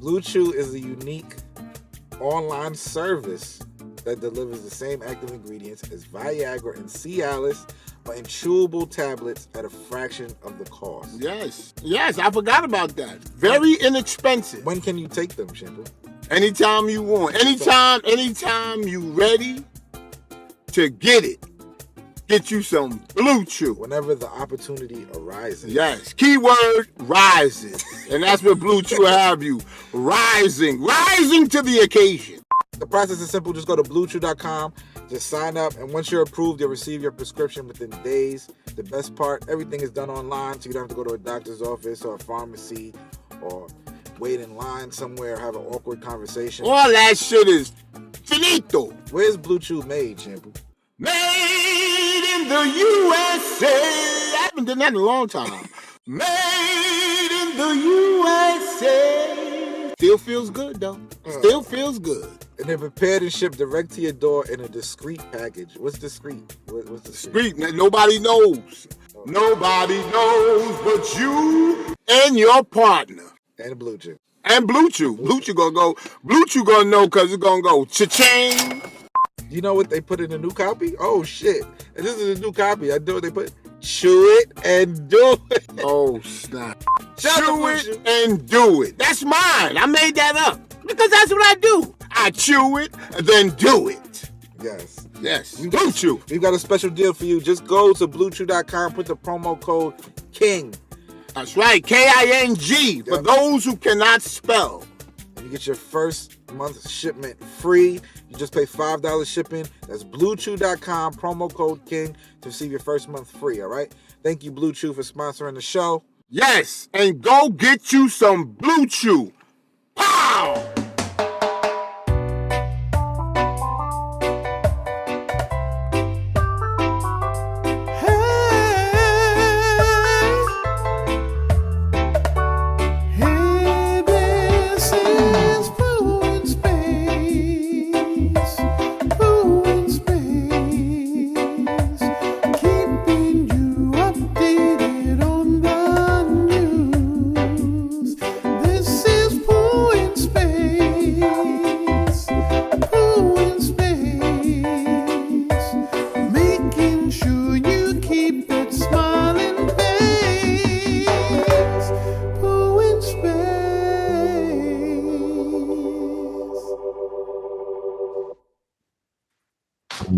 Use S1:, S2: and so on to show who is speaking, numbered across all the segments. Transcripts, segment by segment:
S1: Blue Chew is a unique online service that delivers the same active ingredients as Viagra and Cialis, but in chewable tablets at a fraction of the cost.
S2: Yes, I forgot about that. Very inexpensive.
S1: When can you take them, Shampoo?
S2: Anytime you want. Anytime you ready to get it. Get you some Blue Chew.
S1: Whenever the opportunity arises.
S2: Yes. Keyword, rises. And that's what Blue Chew have you. Rising to the occasion.
S1: The process is simple. Just go to bluechew.com. Just sign up. And once you're approved, you'll receive your prescription within days. The best part, everything is done online, so you don't have to go to a doctor's office or a pharmacy or wait in line somewhere or have an awkward conversation.
S2: All that shit is finito.
S1: Where's Blue Chew made, Shampoo?
S2: Made in the USA. I haven't done that in a long time. Made in the USA. Still feels good, though. Still feels good.
S1: And they're prepared and shipped direct to your door in a discreet package. What's discreet? What's discreet?
S2: Nobody knows. Nobody knows but you and your partner.
S1: And Blue Chew.
S2: And Blue Chew. Blue Chew gonna go. Blue Chew gonna know because it's gonna go cha-ching.
S1: You know what they put in the new copy? Oh, shit. And this is a new copy. I know what they put. Chew it and do it.
S2: Oh, snap. Chew it and do it. That's mine. I made that up. Because that's what I do. I chew it and then do it.
S1: Yes.
S2: Blue Chew.
S1: We've got a special deal for you. Just go to bluechew.com, put the promo code KING.
S2: That's right. KING. For those who cannot spell.
S1: And you get your first month shipment free. You just pay $5 shipping. That's bluechew.com, promo code KING to receive your first month free, all right? Thank you, Blue Chew, for sponsoring the show.
S2: Yes, and go get you some Blue Chew. Pow!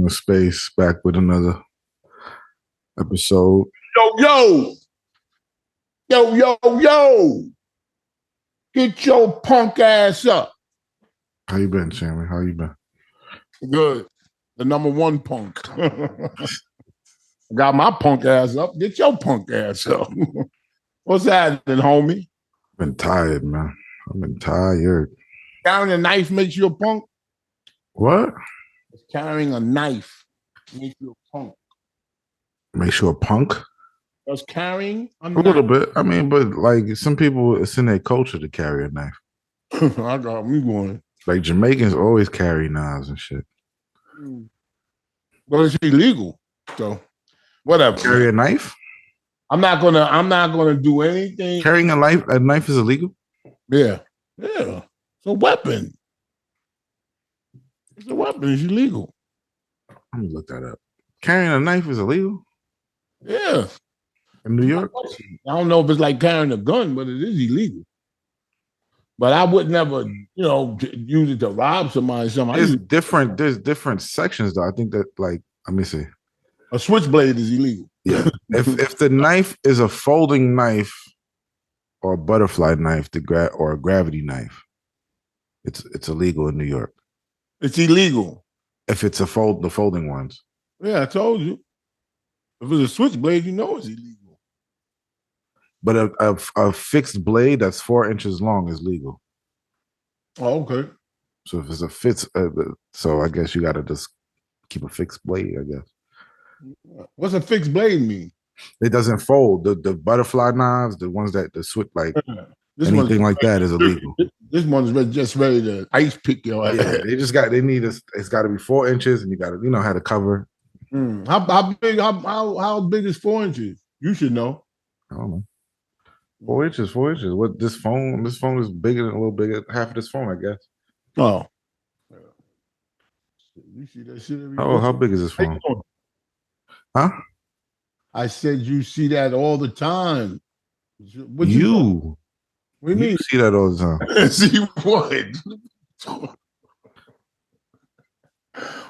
S3: Space back with another episode.
S2: Yo! Get your punk ass up.
S3: How you been, Sammy? How you been?
S2: Good. The number one punk. Got my punk ass up. Get your punk ass up. What's happening, homie?
S3: Been tired, man. I've been tired.
S2: Carrying a knife makes you a punk?
S3: What?
S2: Carrying a knife makes you a punk.
S3: Makes you a punk?
S2: Does carrying a
S3: knife? A little bit. I mean, but like some people, it's in their culture to carry a knife.
S2: I got me going.
S3: Like Jamaicans always carry knives and shit.
S2: Well, it's illegal. So whatever.
S3: Carry a knife?
S2: I'm not gonna do anything.
S3: Carrying a knife is illegal?
S2: Yeah. It's a weapon. It's a weapon. It's illegal.
S3: Let me look that up. Carrying a knife is illegal?
S2: Yeah.
S3: In New York?
S2: I don't know if it's like carrying a gun, but it is illegal. But I would never, use it to rob somebody.
S3: There's different sections though. I think that let me see.
S2: A switchblade is illegal.
S3: Yeah. if the knife is a folding knife or a butterfly knife or a gravity knife, it's illegal in New York.
S2: It's illegal.
S3: If it's the folding ones.
S2: Yeah, I told you. If it's a switchblade, it's illegal.
S3: But a fixed blade that's 4 inches long is legal.
S2: Oh, okay.
S3: So if it's so I guess you got to just keep a fixed blade, I guess.
S2: What's a fixed blade mean?
S3: It doesn't fold. The butterfly knives, the ones that the switch anything like that is illegal.
S2: This one's just ready to ice pick your ass.
S3: Yeah, it's got to be 4 inches, and you got to how to cover.
S2: How big is 4 inches? You should know.
S3: I don't know. 4 inches, 4 inches. What this phone? This phone is bigger than a little bigger, half of this phone, I guess.
S4: Oh. You see that shit every
S3: Oh, how big is this phone? Huh?
S4: I said you see that all the time. What
S3: You
S4: do you mean?
S3: see that all the time.
S2: See what?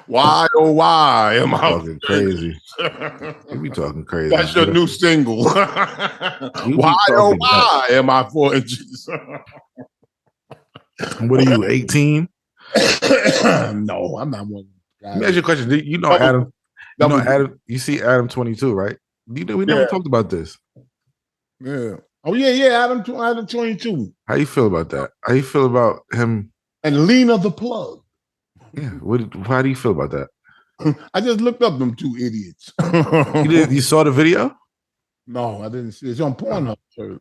S2: Why, oh, why am I
S3: Talking crazy? You be talking crazy.
S2: That's your new single.
S3: You
S2: Why,
S3: be
S2: oh,
S3: talking
S2: why am I 4 inches?
S3: What are you, 18?
S4: No, I'm not one.
S3: Let me ask you a question. You know
S4: Double-
S3: Adam? You know
S4: double-
S3: Adam? You see Adam 22, right? You know we never
S4: Yeah.
S3: talked about this.
S4: Yeah. Oh yeah. Adam 22.
S3: How you feel about that? How you feel about him?
S4: And Lena the plug.
S3: Yeah. How do you feel about that?
S4: I just looked up them two idiots.
S3: You saw the video?
S4: No, I didn't see it. It's on Pornhub. Sir.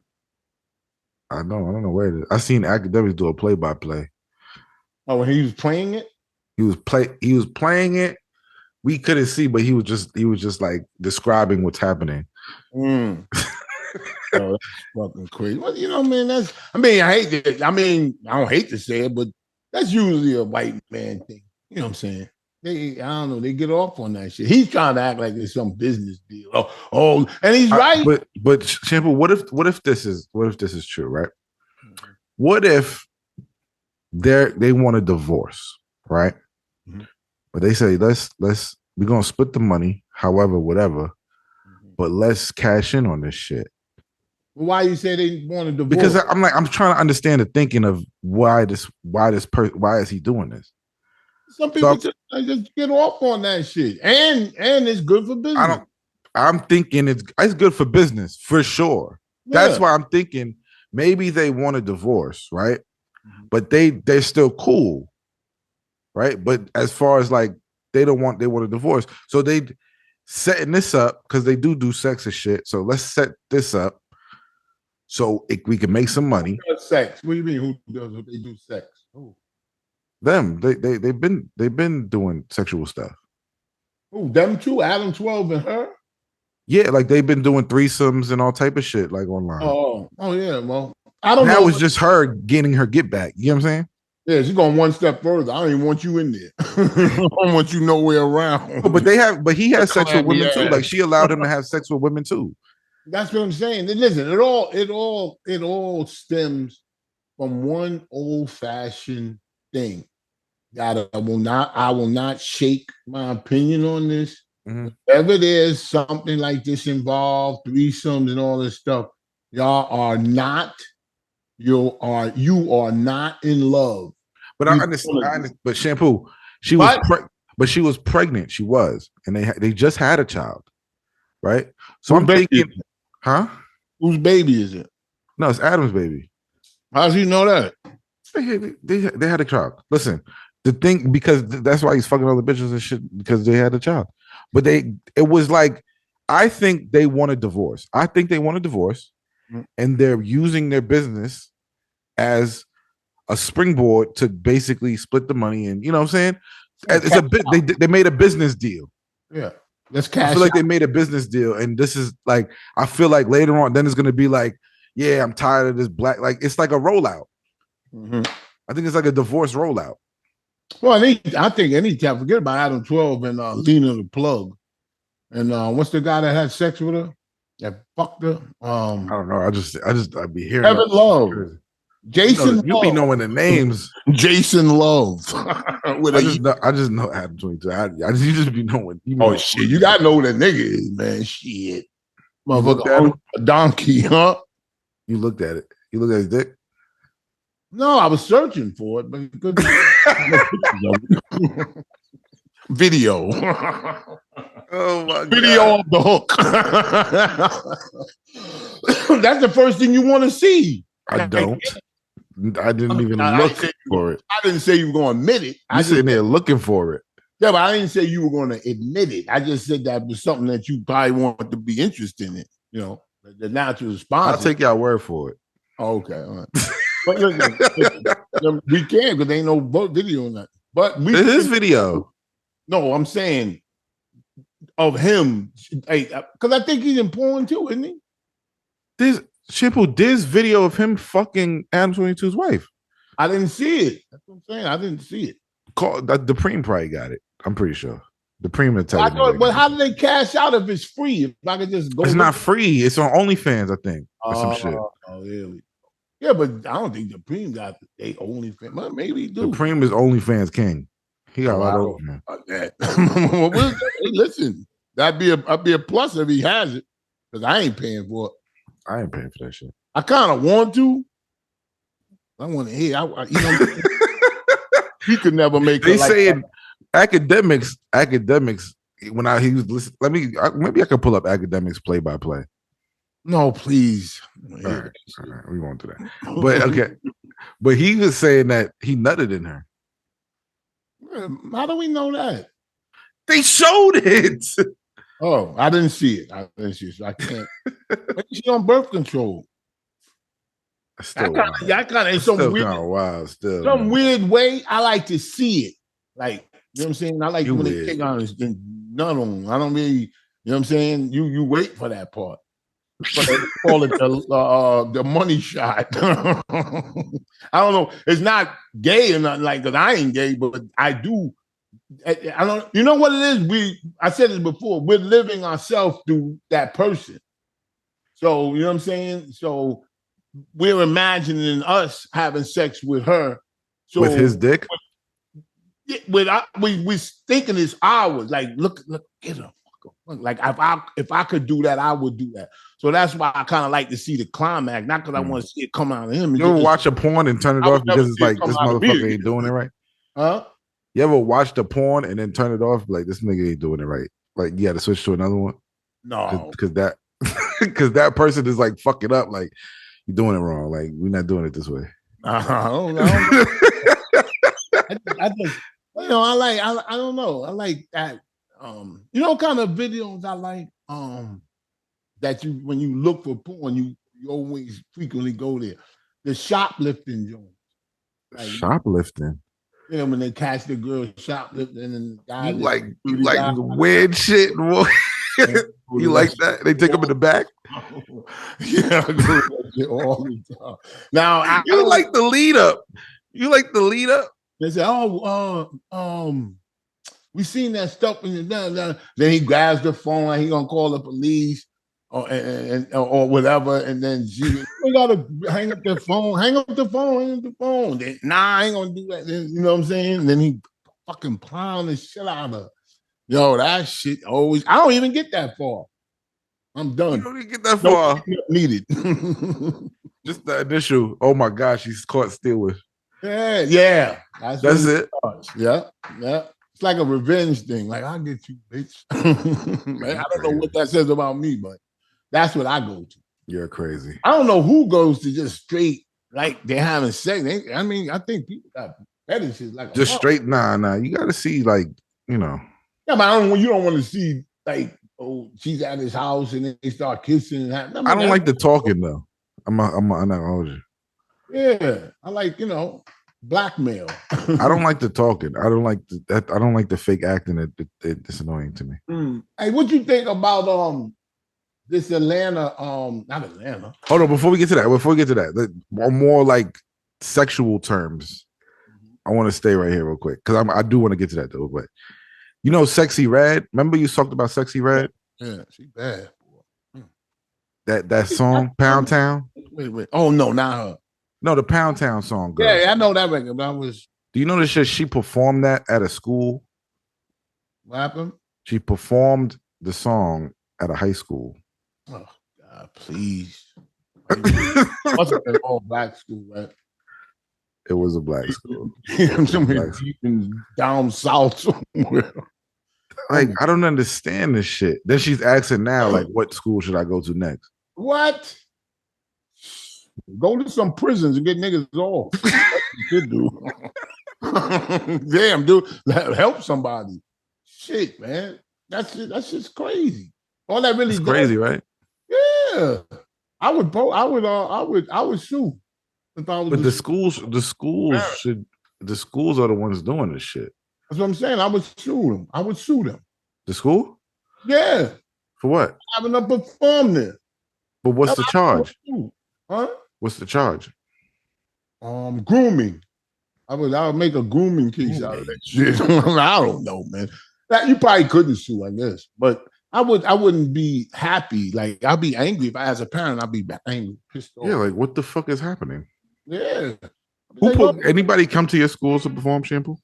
S3: I don't know where it is. I seen academics do a play-by-play.
S4: Oh, when he was playing it?
S3: He was playing it. We couldn't see, but he was just like describing what's happening.
S4: Oh, that's fucking crazy. Well, you know, man, I hate it. I don't hate to say it, but that's usually a white man thing. You know what I'm saying? I don't know, they get off on that shit. He's trying to act like it's some business deal. And he's right.
S3: But Shampoo, what if this is true, right? What if they want a divorce, right? Mm-hmm. But they say we're gonna split the money, however, whatever, but let's cash in on this shit.
S4: Why you say they want a divorce?
S3: Because I'm trying to understand the thinking of why is he doing this?
S4: Some people just get off on that shit, and it's good for business.
S3: I'm thinking it's good for business for sure. Yeah. That's why I'm thinking maybe they want a divorce, right? Mm-hmm. But they're still cool, right? But as far as like they want a divorce, so they setting this up because they do sex and shit. So let's set this up so we can make some money.
S4: Who does sex? What do you mean? Who does they do sex? Who?
S3: Them. They've been doing sexual stuff.
S4: Who? Them two? Adam 12 and her?
S3: Yeah, like they've been doing threesomes and all type of shit like online.
S4: Oh yeah. Well, I don't know.
S3: Now it's just her getting her get back. You know what I'm saying?
S4: Yeah, she's going one step further. I don't even want you in there. I don't want you nowhere around.
S3: But he has sex with women too. Like she allowed him to have sex with women too.
S4: That's what I'm saying. Listen, it all stems from one old-fashioned thing. I will not shake my opinion on this. Mm-hmm. Whenever there's something like this involved, threesomes and all this stuff, you are not in love.
S3: But I understand. But Shampoo, she was pregnant. She was, and they just had a child, right? So I'm thinking, huh?
S4: Whose baby is it?
S3: No, it's Adam's baby.
S4: How does he know that?
S3: They had a child. Listen, the thing, because that's why he's fucking other bitches and shit, because they had a child. But it was like, I think they want a divorce. And they're using their business as a springboard to basically split the money. And you know what I'm saying? It's a bit. They made a business deal.
S4: Yeah, let's cash.
S3: I feel like they made a business deal, and this is like, I feel like later on, then it's gonna be like, yeah, I'm tired of this black. Like it's like a rollout. Mm-hmm. I think it's like a divorce rollout.
S4: Well, I think anytime, forget about Adam 12 and Lena the plug, and what's the guy that had sex with her? That fucked her. I
S3: don't know. I'd be hearing
S4: Kevin Love. Jason
S3: you be knowing the names.
S4: Jason Love.
S3: I just know Adam 22. You just be knowing.
S4: Shit. You gotta know who that nigga is, man. Shit. Motherfucker, a donkey, huh?
S3: You looked at it. You looked at his dick?
S4: No, I was searching for it, but good. Video.
S3: Oh my
S4: Video
S3: God.
S4: off the hook. That's the first thing you want to see.
S3: I don't. I didn't even look for it.
S4: I didn't say you were going to admit it.
S3: I sitting there looking for it.
S4: Yeah, but I didn't say you were going to admit it. I just said that was something that you probably want to be interested in. You know, the natural response.
S3: I'll take y'all word for it.
S4: Oh, okay, all right. But listen, we can because there ain't no video on that. But
S3: this is video.
S4: No, I'm saying of him, because I think he's in porn too, isn't he?
S3: Shampoo did video of him fucking Adam 22's wife.
S4: I didn't see it. That's what I'm saying. I didn't see it.
S3: The Preem probably got it. I'm pretty sure. The Preem will tell
S4: I
S3: you.
S4: thought, but how do they cash out if it's free? If I could just go.
S3: It's not free. It's on OnlyFans, I think, or some shit.
S4: Oh, really? Yeah, but I don't think the Preem got they OnlyFans. Well, maybe he do.
S3: The Preem is OnlyFans king. He got a lot of
S4: that. Hey, listen, that'd be a plus if he has it, because I ain't paying for it.
S3: I ain't paying for that shit.
S4: I kind of want to. I want to hear. You know, he could never make.
S3: They
S4: like
S3: saying academics. When he was listening, maybe I could pull up academics play by play.
S4: No, please.
S3: All right, we won't do that. But okay, but he was saying that he nutted in her.
S4: How do we know that?
S3: They showed it.
S4: Oh, I didn't see it. I can't. Maybe she's on birth control.
S3: Still
S4: I kind of in some weird way. I like to see it. Like, you know what I'm saying? I like when they take on this nut on. I don't really, you know what I'm saying? You wait for that part. But they call it the money shot. I don't know. It's not gay or nothing like that. I ain't gay, but I do. I don't. You know what it is? I said it before. We're living ourselves through that person. So you know what I'm saying. So we're imagining us having sex with her. So
S3: with his dick.
S4: We thinking it's ours. Like look, get her. Like if I could do that, I would do that. So that's why I kind of like to see the climax, not because I want to see it come out of him.
S3: You ever watch a porn and turn it off because it's like this motherfucker ain't doing it right?
S4: Huh?
S3: You ever watched a porn and then turn it off like this nigga ain't doing it right? Like you got to switch to another one.
S4: No,
S3: because that person is like fucking up. Like you're doing it wrong. Like we're not doing it this way.
S4: I don't know. I just I don't know. I like that. You know what kind of videos I like? That when you look for porn, you always frequently go there. The shoplifting joint.
S3: Like, shoplifting.
S4: You know, when they catch the girl shoplifting and the guy
S3: you like weird shit, boy. You like that? They take them in the back.
S4: Yeah, I do that shit all the time. Now
S3: you like the lead up. You like the lead up.
S4: They say, we seen that stuff in the then he grabs the phone, he gonna call the police or whatever, and then we gotta hang up the phone. Then, nah, I ain't gonna do that. Then, you know what I'm saying? Then he fucking plowing the shit out of. Yo, that shit always. I don't even get that far. I'm done.
S3: You don't even get that far.
S4: Needed.
S3: Just the initial. Oh my gosh, he's caught stealing.
S4: Yeah.
S3: That's it.
S4: Yeah. It's like a revenge thing. Like, I'll get you, bitch. I don't know what that says about me, but that's what I go to.
S3: You're crazy.
S4: I don't know who goes to just straight, like they're having sex. I think people got fetishes. Like
S3: just straight, nah. You got to see, like, you know.
S4: Yeah, but you don't want to see, like, oh, she's at his house and then they start kissing. I
S3: don't like the talking, though. I'm not hold you.
S4: Yeah, I like, blackmail.
S3: I don't like the talking. I don't like that. I don't like the fake acting. It's annoying to me.
S4: Hey, what you think about this Atlanta? Not Atlanta.
S3: Hold on, before we get to that, more like sexual terms. I want to stay right here real quick because I do want to get to that though. But Sexy Red. Remember you talked about Sexy Red?
S4: Yeah, she bad.
S3: That song, Pound Town.
S4: Wait. Oh no, not her.
S3: No, the Pound Town song. Girl.
S4: Yeah, I know that record, but
S3: Do you know this shit? She performed that at a school.
S4: What happened?
S3: She performed the song at a high school.
S4: Oh God, please. Must have been all black school, right?
S3: It was a black school.
S4: Down south somewhere.
S3: Like, I don't understand this shit. Then she's asking now, like, what school should I go to next?
S4: What? Go to some prisons and get niggas off. That's what you should do. Damn, dude. Help somebody. Shit, man. That's just crazy. All that really
S3: crazy, right?
S4: Yeah. I would sue.
S3: But the schools are the ones doing this shit.
S4: That's what I'm saying. I would sue them.
S3: The school?
S4: Yeah.
S3: For what?
S4: Having to perform there.
S3: But what's the charge?
S4: Huh?
S3: What's the charge?
S4: Grooming. I would make a grooming case out of that shit. I don't know, man. You probably couldn't sue, I guess, but I wouldn't be happy. Like I'd be angry if I as a parent. I'd be angry, pissed off.
S3: Yeah, like what the fuck is happening?
S4: Yeah.
S3: Anybody come to your school to perform Shampoo?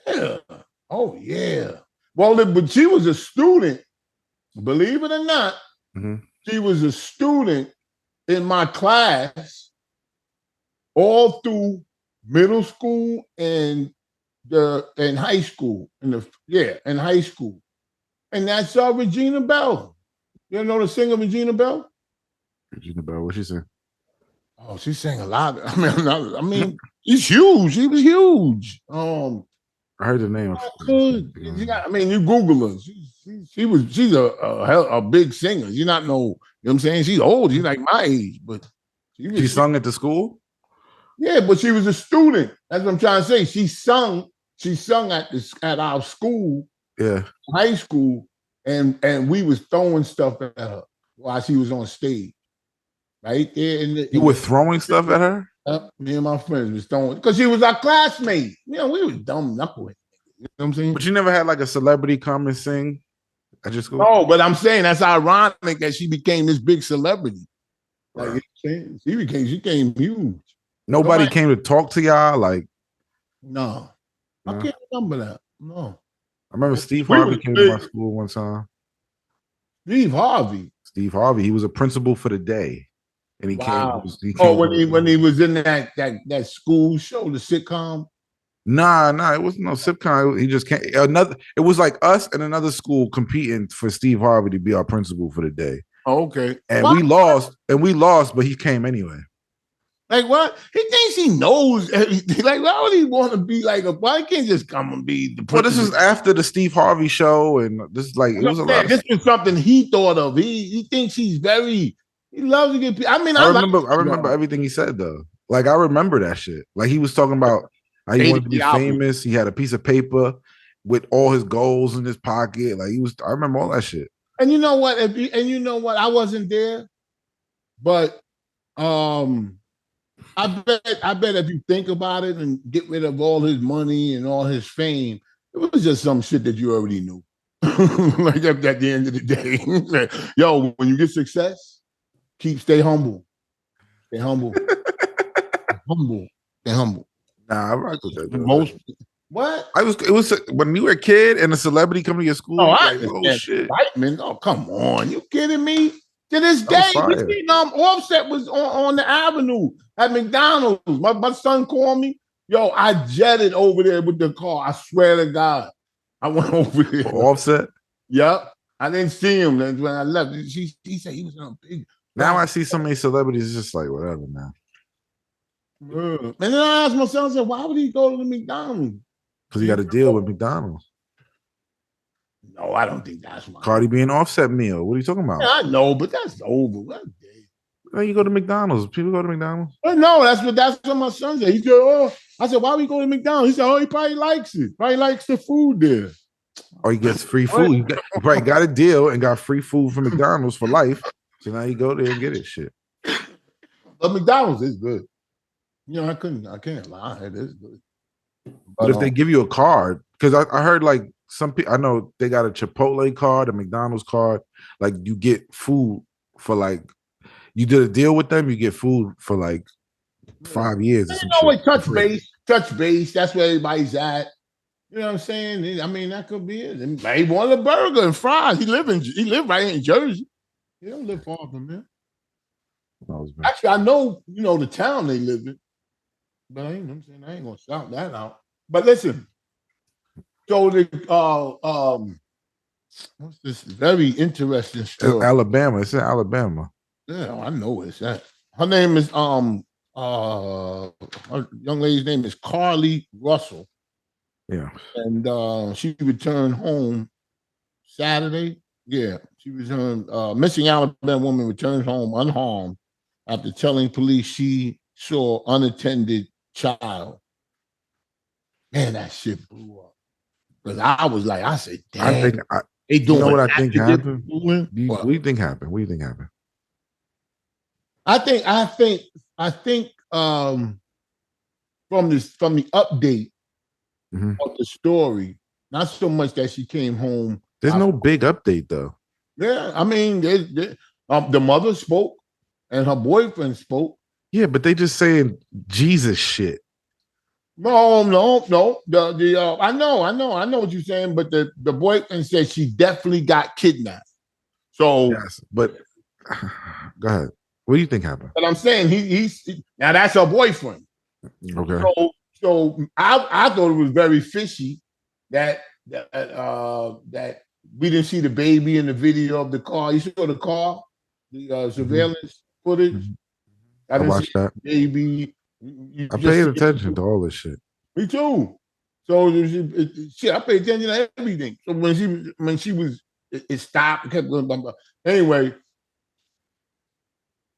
S4: Yeah. Oh yeah. Well, but she was a student. Believe it or not, she was a student in my class all through middle school and high school. In high school. And that's Regina Bell. You know the singer Regina Bell?
S3: Regina Bell, what she say?
S4: Oh, she sang a lot. I mean, she's huge. She was huge.
S3: I heard the name.
S4: You Google her. She's a big singer. You not know, you know what I'm saying? She's old. She's like my age, but
S3: she sung at the school?
S4: Yeah, but she was a student. That's what I'm trying to say. She sung at our school, high school, and we was throwing stuff at her while she was on stage. Right there
S3: you were throwing stuff at her?
S4: Me and my friends was throwing because she was our classmate. You know, we was dumb knuckleheads. You know what I'm saying?
S3: But you never had like a celebrity come and sing at your school?
S4: No, but I'm saying that's ironic that she became this big celebrity. Like, you know what I'm saying? She became huge.
S3: Nobody came to talk to y'all? Like,
S4: no. I can't remember that. No.
S3: I remember Steve Harvey came to my school one time.
S4: Steve Harvey?
S3: Steve Harvey. He was a principal for the day. And he came.
S4: When he was in that school show, the sitcom?
S3: Nah, it wasn't no sitcom. He just came. It was like us and another school competing for Steve Harvey to be our principal for the day.
S4: Oh, okay.
S3: And we lost, but he came anyway.
S4: Like what? He thinks he knows everything. Like, why would he want to be like why can't he just come and be the principal?
S3: Well, this is after the Steve Harvey show, and this is like it was a lot.
S4: This was something he thought of. He thinks he loves to get people. I mean,
S3: I remember everything he said though. Like I remember that shit. Like he was talking about how he wanted to be famous. He had a piece of paper with all his goals in his pocket. Like I remember all that shit.
S4: And you know what? I wasn't there, but I bet if you think about it and get rid of all his money and all his fame, it was just some shit that you already knew. Like at the end of the day, yo, when you get success, stay humble. Stay humble. Stay humble.
S3: Nah, I rock with that.
S4: What?
S3: It was when you were a kid and a celebrity come to your school.
S4: Shit. Excitement. Oh, come on. You kidding me? To this day, you see, Offset was on the avenue at McDonald's. My son called me. Yo, I jetted over there with the car. I swear to God. I went over there.
S3: Offset?
S4: Yep. I didn't see him when I left. He said he was on a big.
S3: Now I see so many celebrities, it's just like whatever, man.
S4: And then I asked my son, I said, why would he go to the McDonald's?
S3: Because he got a deal with McDonald's.
S4: No, I don't think that's my
S3: Cardi B an Offset meal. What are you talking about?
S4: Yeah, I know, but that's over.
S3: Well, you go to McDonald's. People go to McDonald's.
S4: No, that's what my son said. He said, "Oh," I said, "Why we go to McDonald's?" He said, "Oh, he probably likes it. Probably likes the food there."
S3: Or he gets free food. He probably got a deal and got free food from McDonald's for life. So now you go there and get it. Shit.
S4: But McDonald's is good. You know, I can't lie. It is good.
S3: But if they give you a card, because I heard like some people, I know they got a Chipotle card, a McDonald's card. Like you get food for like, you did a deal with them, you get food for like 5 years.
S4: You know what? Touch base. That's where everybody's at. You know what I'm saying? I mean, that could be it. He wanted a burger and fries. He live right in Jersey. He don't live far from there. Actually, I know, the town they live in. But I ain't gonna shout that out. But listen, so what's this very interesting story?
S3: Alabama. It's in Alabama.
S4: Yeah, I know it's that. Her name is her young lady's name is Carlee Russell.
S3: Yeah.
S4: And she returned home Saturday. Yeah, she returned. Missing Alabama woman returns home unharmed after telling police she saw unattended child. Man, that shit blew up. Because I said, damn.
S3: They doing what I think happened. What do you think happened?
S4: I think from the update of the story, not so much that she came home.
S3: There's no big update though.
S4: Yeah, I mean, the mother spoke and her boyfriend spoke.
S3: Yeah, but they just saying Jesus shit.
S4: No. I know what you're saying, but the boyfriend said she definitely got kidnapped. So
S3: yes, but go ahead. What do you think happened?
S4: But I'm saying he's now that's her boyfriend.
S3: Okay.
S4: So I thought it was very fishy that we didn't see the baby in the video of the car. You saw the car, the surveillance footage.
S3: I watched that.
S4: Baby.
S3: I paid attention to all this shit.
S4: Me too. So shit, I paid attention to everything. So when she was, it stopped. It kept going. Blah, blah. Anyway,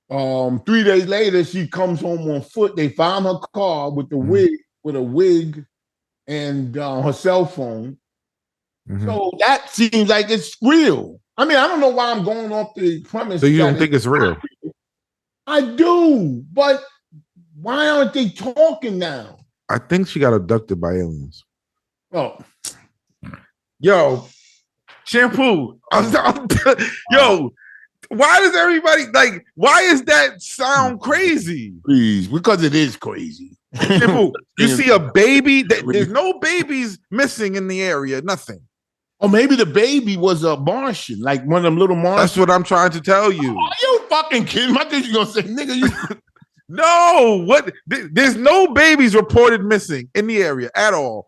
S4: 3 days later, she comes home on foot. They found her car with the wig, and her cell phone. So that seems like it's real. I mean, I don't know why I'm going off the premise.
S3: So you don't think it's real?
S4: I do, but why aren't they talking now?
S3: I think she got abducted by aliens.
S4: Oh,
S3: yo, Shampoo. Yo, why does everybody like? Why is that sound crazy?
S4: Please, because it is crazy.
S3: Shampoo, you see a baby? There's no babies missing in the area. Nothing.
S4: Or maybe the baby was a Martian, like one of them little Martians.
S3: That's what I'm trying to tell you.
S4: Are you fucking kidding me? I think you're gonna say, nigga, you.
S3: No, what? There's no babies reported missing in the area at all.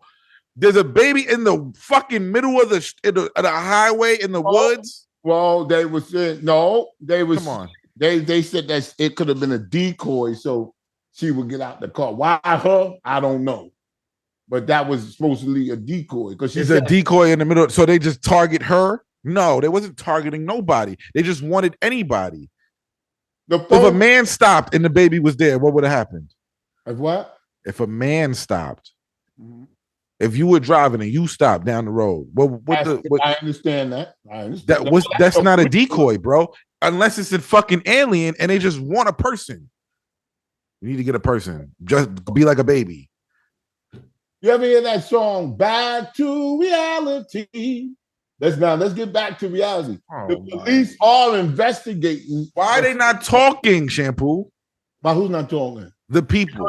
S3: There's a baby in the fucking middle of the highway in the woods.
S4: Well, they were saying no. They was.
S3: Come on.
S4: They said that it could have been a decoy, so she would get out the car. Why her? I don't know. But that was supposedly a decoy because she's
S3: a decoy in the middle. So they just target her? No, they wasn't targeting nobody. They just wanted anybody. If a man stopped and the baby was there, what would have happened?
S4: If what?
S3: If a man stopped, if you were driving and you stopped down the road,
S4: I understand that.
S3: That's not a decoy, bro. Unless it's a fucking alien and they just want a person. You need to get a person. Just be like a baby.
S4: You ever hear that song, Back to Reality? Let's get back to reality. The police are investigating.
S3: Why are they not talking, Shampoo?
S4: But who's not talking?
S3: The people.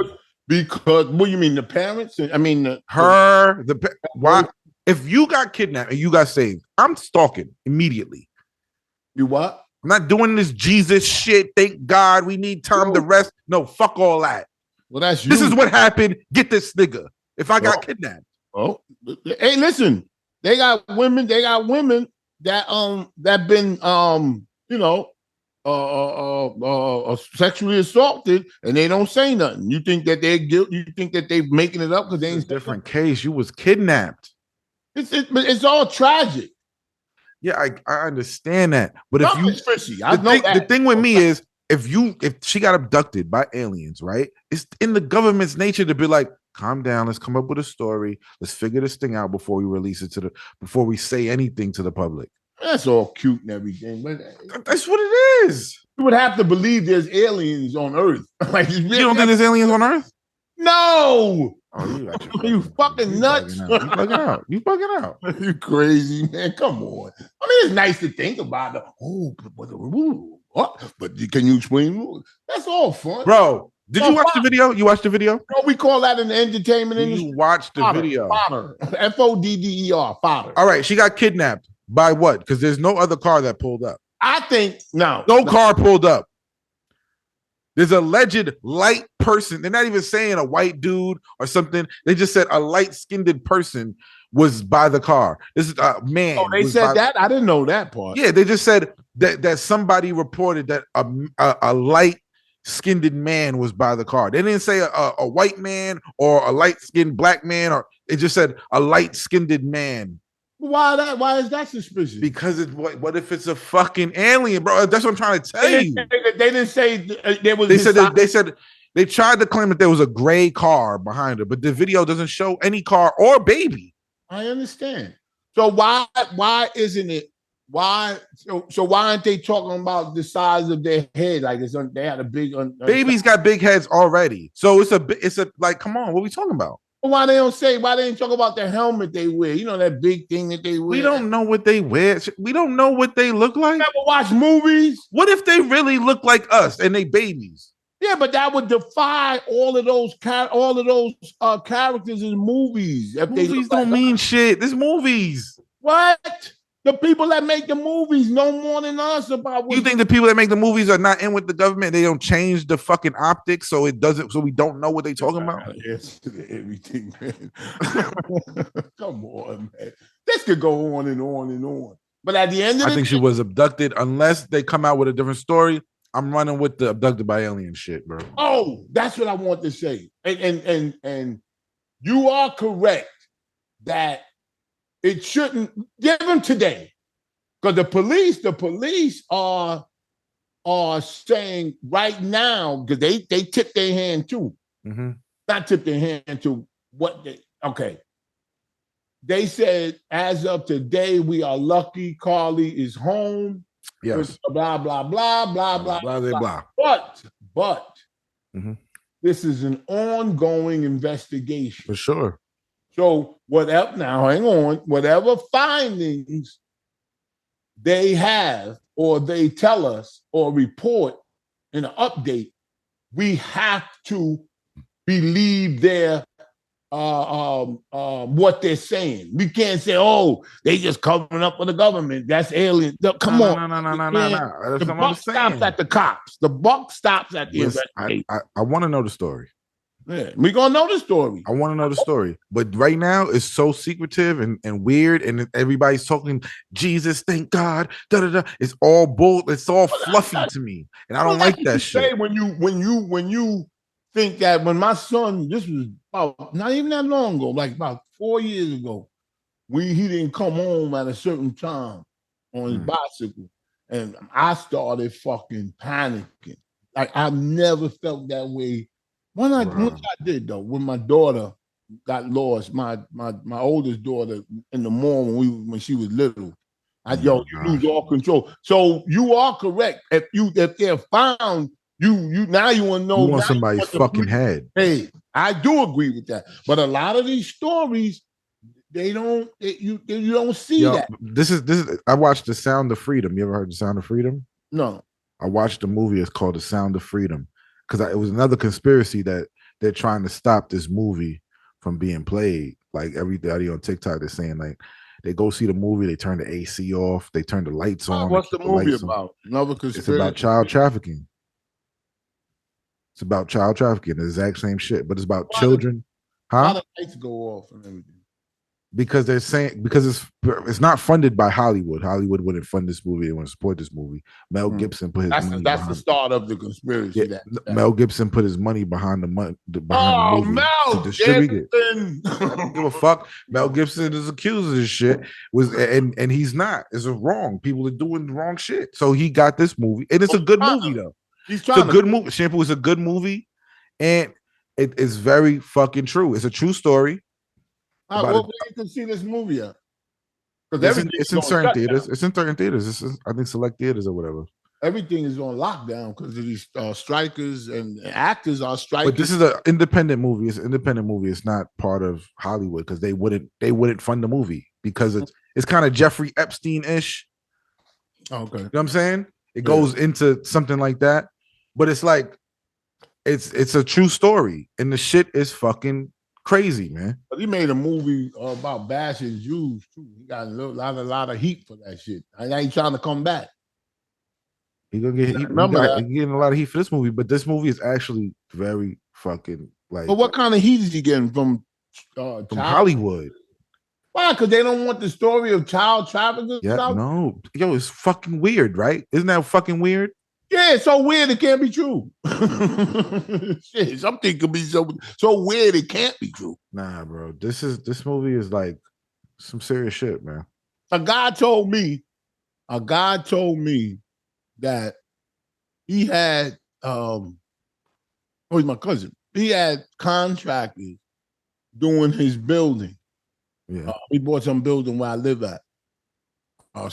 S4: Because what do you mean, the parents? I mean,
S3: why? If you got kidnapped and you got saved, I'm stalking immediately.
S4: You what?
S3: I'm not doing this Jesus shit. Thank God we need time to rest. No, fuck all that.
S4: Well, that's you.
S3: This is what happened. Get this nigga. If I got kidnapped.
S4: Oh, hey, listen. They got women that been sexually assaulted and they don't say nothing. You think that they're guilty? You think that they're making it up because they ain't
S3: a different case. You was kidnapped.
S4: It's all tragic.
S3: Yeah, I understand that. But
S4: the
S3: thing with me is if she got abducted by aliens, right? It's in the government's nature to be like, calm down. Let's come up with a story. Let's figure this thing out before we release it before we say anything to the public.
S4: That's all cute and everything, but
S3: that's what it is.
S4: You would have to believe there's aliens on Earth. Like you
S3: don't think there's aliens on Earth?
S4: No.
S3: Oh,
S4: you fucking nuts.
S3: You bugging out. You bugging out.
S4: You crazy, man. Come on. I mean, it's nice to think about but can you explain? That's all fun.
S3: Bro, did you watch the video? You watched the video?
S4: No, we call that in the entertainment industry.
S3: You watched the video.
S4: Fodder. Fodder. Fodder.
S3: All right, she got kidnapped by what? Because there's no other car that pulled up.
S4: I think no
S3: car pulled up. There's a alleged light person. They're not even saying a white dude or something. They just said a light-skinned person was by the car. This is a man.
S4: Oh, they said that? I didn't know that part.
S3: Yeah, they just said that somebody reported that a light-skinned man was by the car. They didn't say a white man or a light-skinned black man, or it just said a light-skinned man.
S4: Why is that suspicious?
S3: Because what if it's a fucking alien, bro? That's what I'm trying to tell you.
S4: They didn't say there was.
S3: They said they tried to claim that there was a gray car behind her, but the video doesn't show any car or baby.
S4: I understand. So why isn't it Why? So why aren't they talking about the size of their head? Like they had a big.
S3: Babies got big heads already, so it's a like. Come on, what are we talking about?
S4: Why they don't say? Why they didn't talk about the helmet they wear? You know that big thing that they wear.
S3: We don't know what they wear. We don't know what they look like.
S4: You never watch movies.
S3: What if they really look like us and they babies?
S4: Yeah, but that would defy all of those characters in movies. If
S3: Movies don't mean shit. This movies.
S4: What? The people that make the movies know more than us about what
S3: you think the people that make the movies are not in with the government? They don't change the fucking optics so it doesn't, so we don't know what they talking about.
S4: Everything, man. Come on, man. This could go on and on and on. But at the end of
S3: I think she was abducted. Unless they come out with a different story, I'm running with the abducted by alien shit, bro.
S4: Oh, that's what I want to say. And you are correct that it shouldn't give them today. Because the police are saying right now, because they tip their hand too.
S3: Mm-hmm.
S4: Not tip their hand to what they okay. They said as of today, we are lucky Carlee is home.
S3: Yes.
S4: Blah, blah, blah, blah, blah,
S3: blah, blah, blah.
S4: But
S3: mm-hmm.
S4: This is an ongoing investigation.
S3: For sure.
S4: So whatever, now hang on, whatever findings they have or they tell us or report in an update, we have to believe their what they're saying. We can't say, oh, they just covering up for the government. That's alien. Come on.
S3: No.
S4: The buck stops at the cops. The buck stops at the investigation.
S3: I want to know the story.
S4: Yeah, we're gonna know the story.
S3: I want to know the story. But right now it's so secretive and weird, and everybody's talking Jesus, thank God. It's all bull, it's all fluffy to me. And I don't like that shit.
S4: When you think that when my son, this was about not even that long ago, like about 4 years ago, he didn't come home at a certain time on his bicycle, and I started fucking panicking. Like I've never felt that way. Once I did though, when my daughter got lost, my oldest daughter in the morning when she was little, you lose all control. So you are correct. If they're found, you now you want to know.
S3: You want somebody's fucking head.
S4: Hey, I do agree with that. But a lot of these stories, you don't see that.
S3: This is. I watched The Sound of Freedom. You ever heard The Sound of Freedom?
S4: No.
S3: I watched a movie. It's called The Sound of Freedom. Because it was another conspiracy that they're trying to stop this movie from being played. Like everybody on TikTok, they're saying like they go see the movie, they turn the AC off, they turn the lights on.
S4: What's the movie about? Another conspiracy.
S3: It's about child trafficking. It's about child trafficking. The exact same shit, but it's about children.
S4: How the lights go off and everything?
S3: Because they're saying it's not funded by Hollywood. Hollywood wouldn't fund this movie. They wouldn't support this movie. Mel Gibson put his money.
S4: That's the start of the conspiracy.
S3: Yeah, Mel Gibson put his money behind the movie to distribute it. Don't give a fuck. Mel Gibson is accused of this shit. And he's not. It's wrong. People are doing the wrong shit. So he got this movie, and it's a good movie though. It's a good movie. Shampoo is a good movie, and it is very fucking true. It's a true story.
S4: Where you can see this movie at?
S3: It's in certain theaters. It's in certain theaters. I think select theaters or whatever.
S4: Everything is on lockdown because of these strikers and actors are striking.
S3: But this is an independent movie. It's an independent movie. It's not part of Hollywood because they wouldn't fund the movie because it's kind of Jeffrey Epstein-ish.
S4: Okay.
S3: You know what I'm saying? It goes into something like that. But it's like it's a true story. And the shit is fucking crazy, man.
S4: But he made a movie about bashing Jews too. He got a lot of heat for that shit. And now he's trying to come back.
S3: He gonna get heat. He's getting a lot of heat for this movie, but this movie is actually very fucking like.
S4: But what kind of heat is he getting from
S3: Hollywood?
S4: Why? Because they don't want the story of child trafficking.
S3: Yeah, no, yo, it's fucking weird, right? Isn't that fucking weird?
S4: Yeah, it's so weird it can't be true. Shit, something could be so weird it can't be true.
S3: Nah, bro. This movie is like some serious shit, man.
S4: A guy told me that he had he's my cousin. He had contractors doing his building.
S3: Yeah.
S4: He bought some building where I live at. real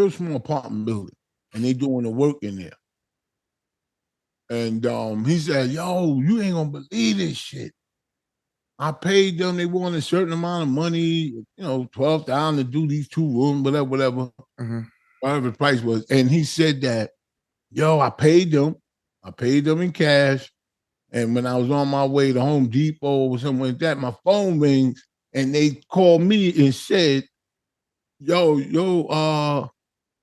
S4: small apartment building, and they doing the work in there. And he said, "Yo, you ain't gonna believe this shit. I paid them. They want a certain amount of money, $12,000 to do these 2 rooms, whatever, whatever the price was." And he said that, "Yo, I paid them. I paid them in cash. And when I was on my way to Home Depot or something like that, my phone rings, and they called me and said, yo,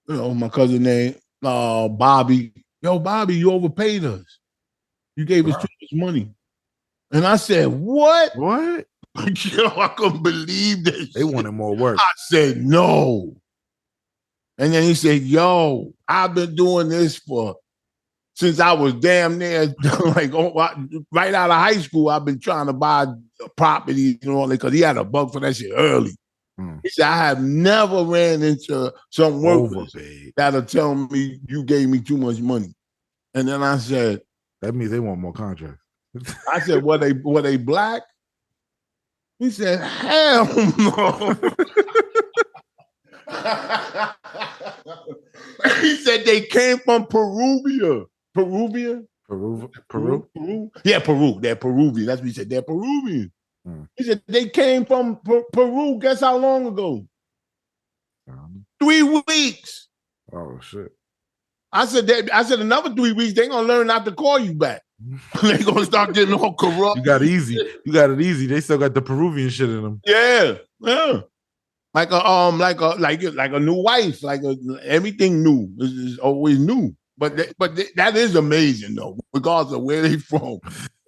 S4: my cousin named Bobby. Yo, Bobby, you overpaid us. You gave us too much money." And I said, "What?"
S3: What?
S4: I couldn't believe this.
S3: They wanted more work.
S4: I said, "No." And then he said, "Yo, I've been doing this since I was damn near right out of high school. I've been trying to buy property, because he had a bug for that shit early." He said, "I have never ran into some workers that'll tell me you gave me too much money." And then I said,
S3: "That means they want more contracts."
S4: I said, were they black?" He said, "Hell no." He said they came from Peru? Yeah, Peru. They're Peruvian. That's what he said. They're Peruvian. He said they came from Peru. Guess how long ago? 3 weeks.
S3: Oh shit.
S4: I said another 3 weeks, they're gonna learn not to call you back. They're gonna start getting all corrupt.
S3: You got it easy. They still got the Peruvian shit in them.
S4: Yeah. Like a new wife, everything new is always new. But that is amazing though, regardless of where they from.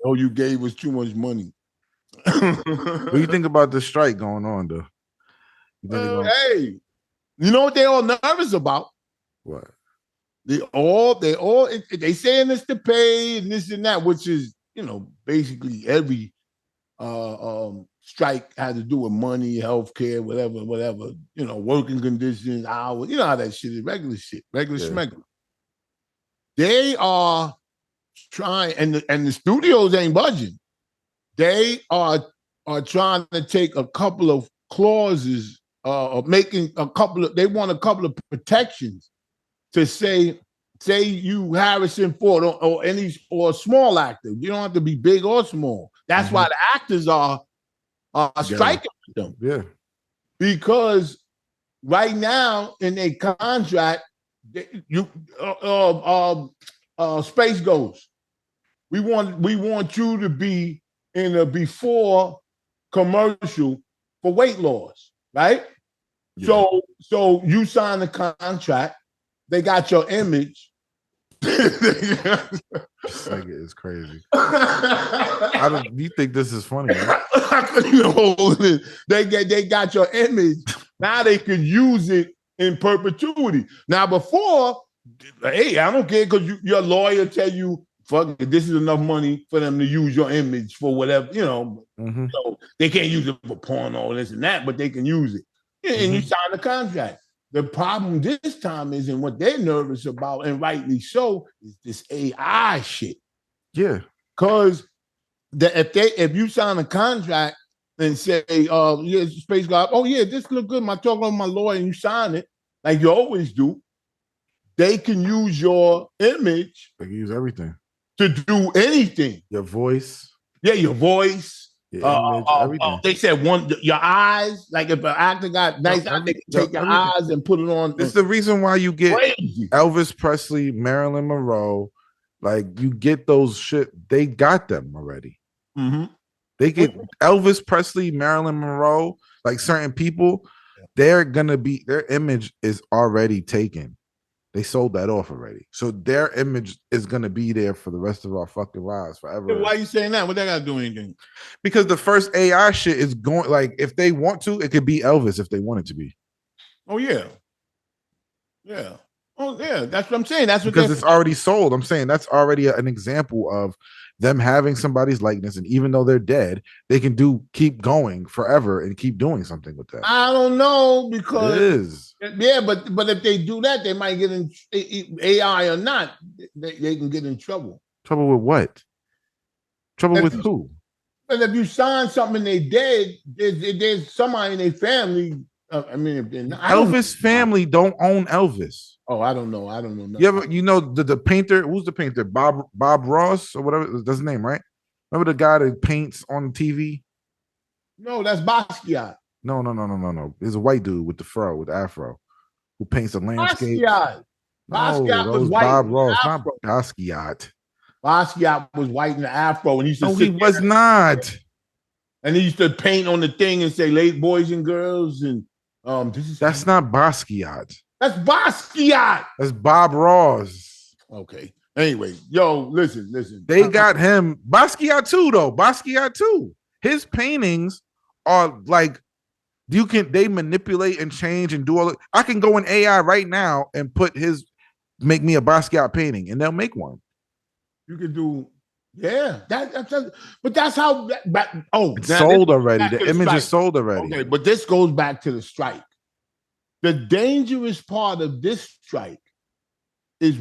S4: Oh, you gave us too much money.
S3: What do you think about the strike going on though?
S4: Hey, you know what they all nervous about?
S3: What?
S4: They saying it's to pay and this and that, which is, basically every strike has to do with money, healthcare, whatever, working conditions, hours, you know how that shit is, regular schmegular. They are trying, and the studios ain't budging. They are trying to take a couple of clauses, making they want a couple of protections to say you Harrison Ford or a small actor. You don't have to be big or small. That's why the actors are striking with them.
S3: Yeah.
S4: Because right now in their contract, Space Ghost. We want you to be in a before commercial for weight loss, right? Yeah. So you sign the contract. They got your image.
S3: This nigga is crazy. You think this is funny? Right?
S4: They got your image. Now they can use it in perpetuity. Now before, hey, I don't care because your lawyer tell you, fuck it, this is enough money for them to use your image for whatever, So they can't use it for porno, this and that, but they can use it. And you sign the contract. The problem this time is, and what they're nervous about, and rightly so, is this AI shit.
S3: Yeah.
S4: Because if you sign a contract and say, Space God, oh yeah, this look good. I talk with my lawyer and you sign it, like you always do, they can use your image.
S3: They can use everything.
S4: To do anything.
S3: Your voice.
S4: Yeah, your voice.
S3: Your image, everything.
S4: They said your eyes, like if an actor got nice eyes, they can take your eyes and put it on.
S3: It's the reason why you get Elvis Presley, Marilyn Monroe, like you get those shit. They got them already. They get Elvis Presley, Marilyn Monroe, like certain people, their image is already taken. They sold that off already. So their image is going to be there for the rest of our fucking lives forever.
S4: Why are you saying that? What they got to do anything?
S3: Because the first AI shit is going, like, if they want to, it could be Elvis if they want it to be.
S4: Oh, yeah. Yeah. Oh, yeah. That's what I'm saying. That's what
S3: because it's already sold. I'm saying that's already an example of them having somebody's likeness, and even though they're dead, they can keep going forever and keep doing something with that.
S4: I don't know, because
S3: it is.
S4: Yeah, but if they do that, they might get in AI or not. They can get in trouble.
S3: Trouble with what? Trouble with who?
S4: But if you sign something and they dead, there's somebody in their family I mean, I don't
S3: Elvis family don't own Elvis.
S4: Oh, I don't know. I don't know.
S3: You know the painter? Who's the painter? Bob Ross or whatever. That's his name, right? Remember the guy that paints on TV?
S4: No, that's Basquiat.
S3: No. There's a white dude with the fro, with the afro, who paints a landscape.
S4: Basquiat.
S3: Basquiat was white. Bob Ross, not Basquiat.
S4: Basquiat was white in the afro, and he used to
S3: he was not.
S4: And he used to paint on the thing and say "late boys and girls," and
S3: that's not Basquiat.
S4: That's Basquiat.
S3: That's Bob Ross.
S4: Okay. Anyway, listen.
S3: They got him. Basquiat too, though. Basquiat too. His paintings are like they manipulate and change and do all. I can go in AI right now and make me a Basquiat painting, and they'll make one.
S4: You can do. Yeah, but that's how.
S3: It's sold already. The image is sold already.
S4: Okay, but this goes back to the strike. The dangerous part of this strike is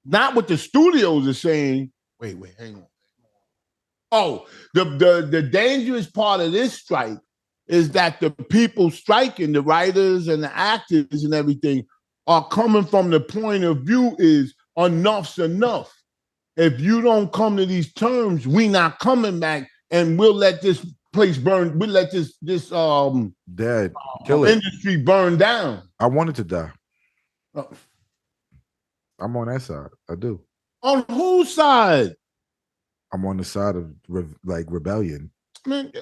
S4: not what the studios are saying. Wait, hang on. Oh, the dangerous part of this strike is that the people striking, the writers and the actors and everything, are coming from the point of view is enough's enough. If you don't come to these terms, we not coming back, and we'll let this place burn. We'll let this
S3: dead
S4: industry burn down.
S3: I wanted to die. I'm on that side. I do.
S4: On whose side?
S3: I'm on the side of rebellion.
S4: Man,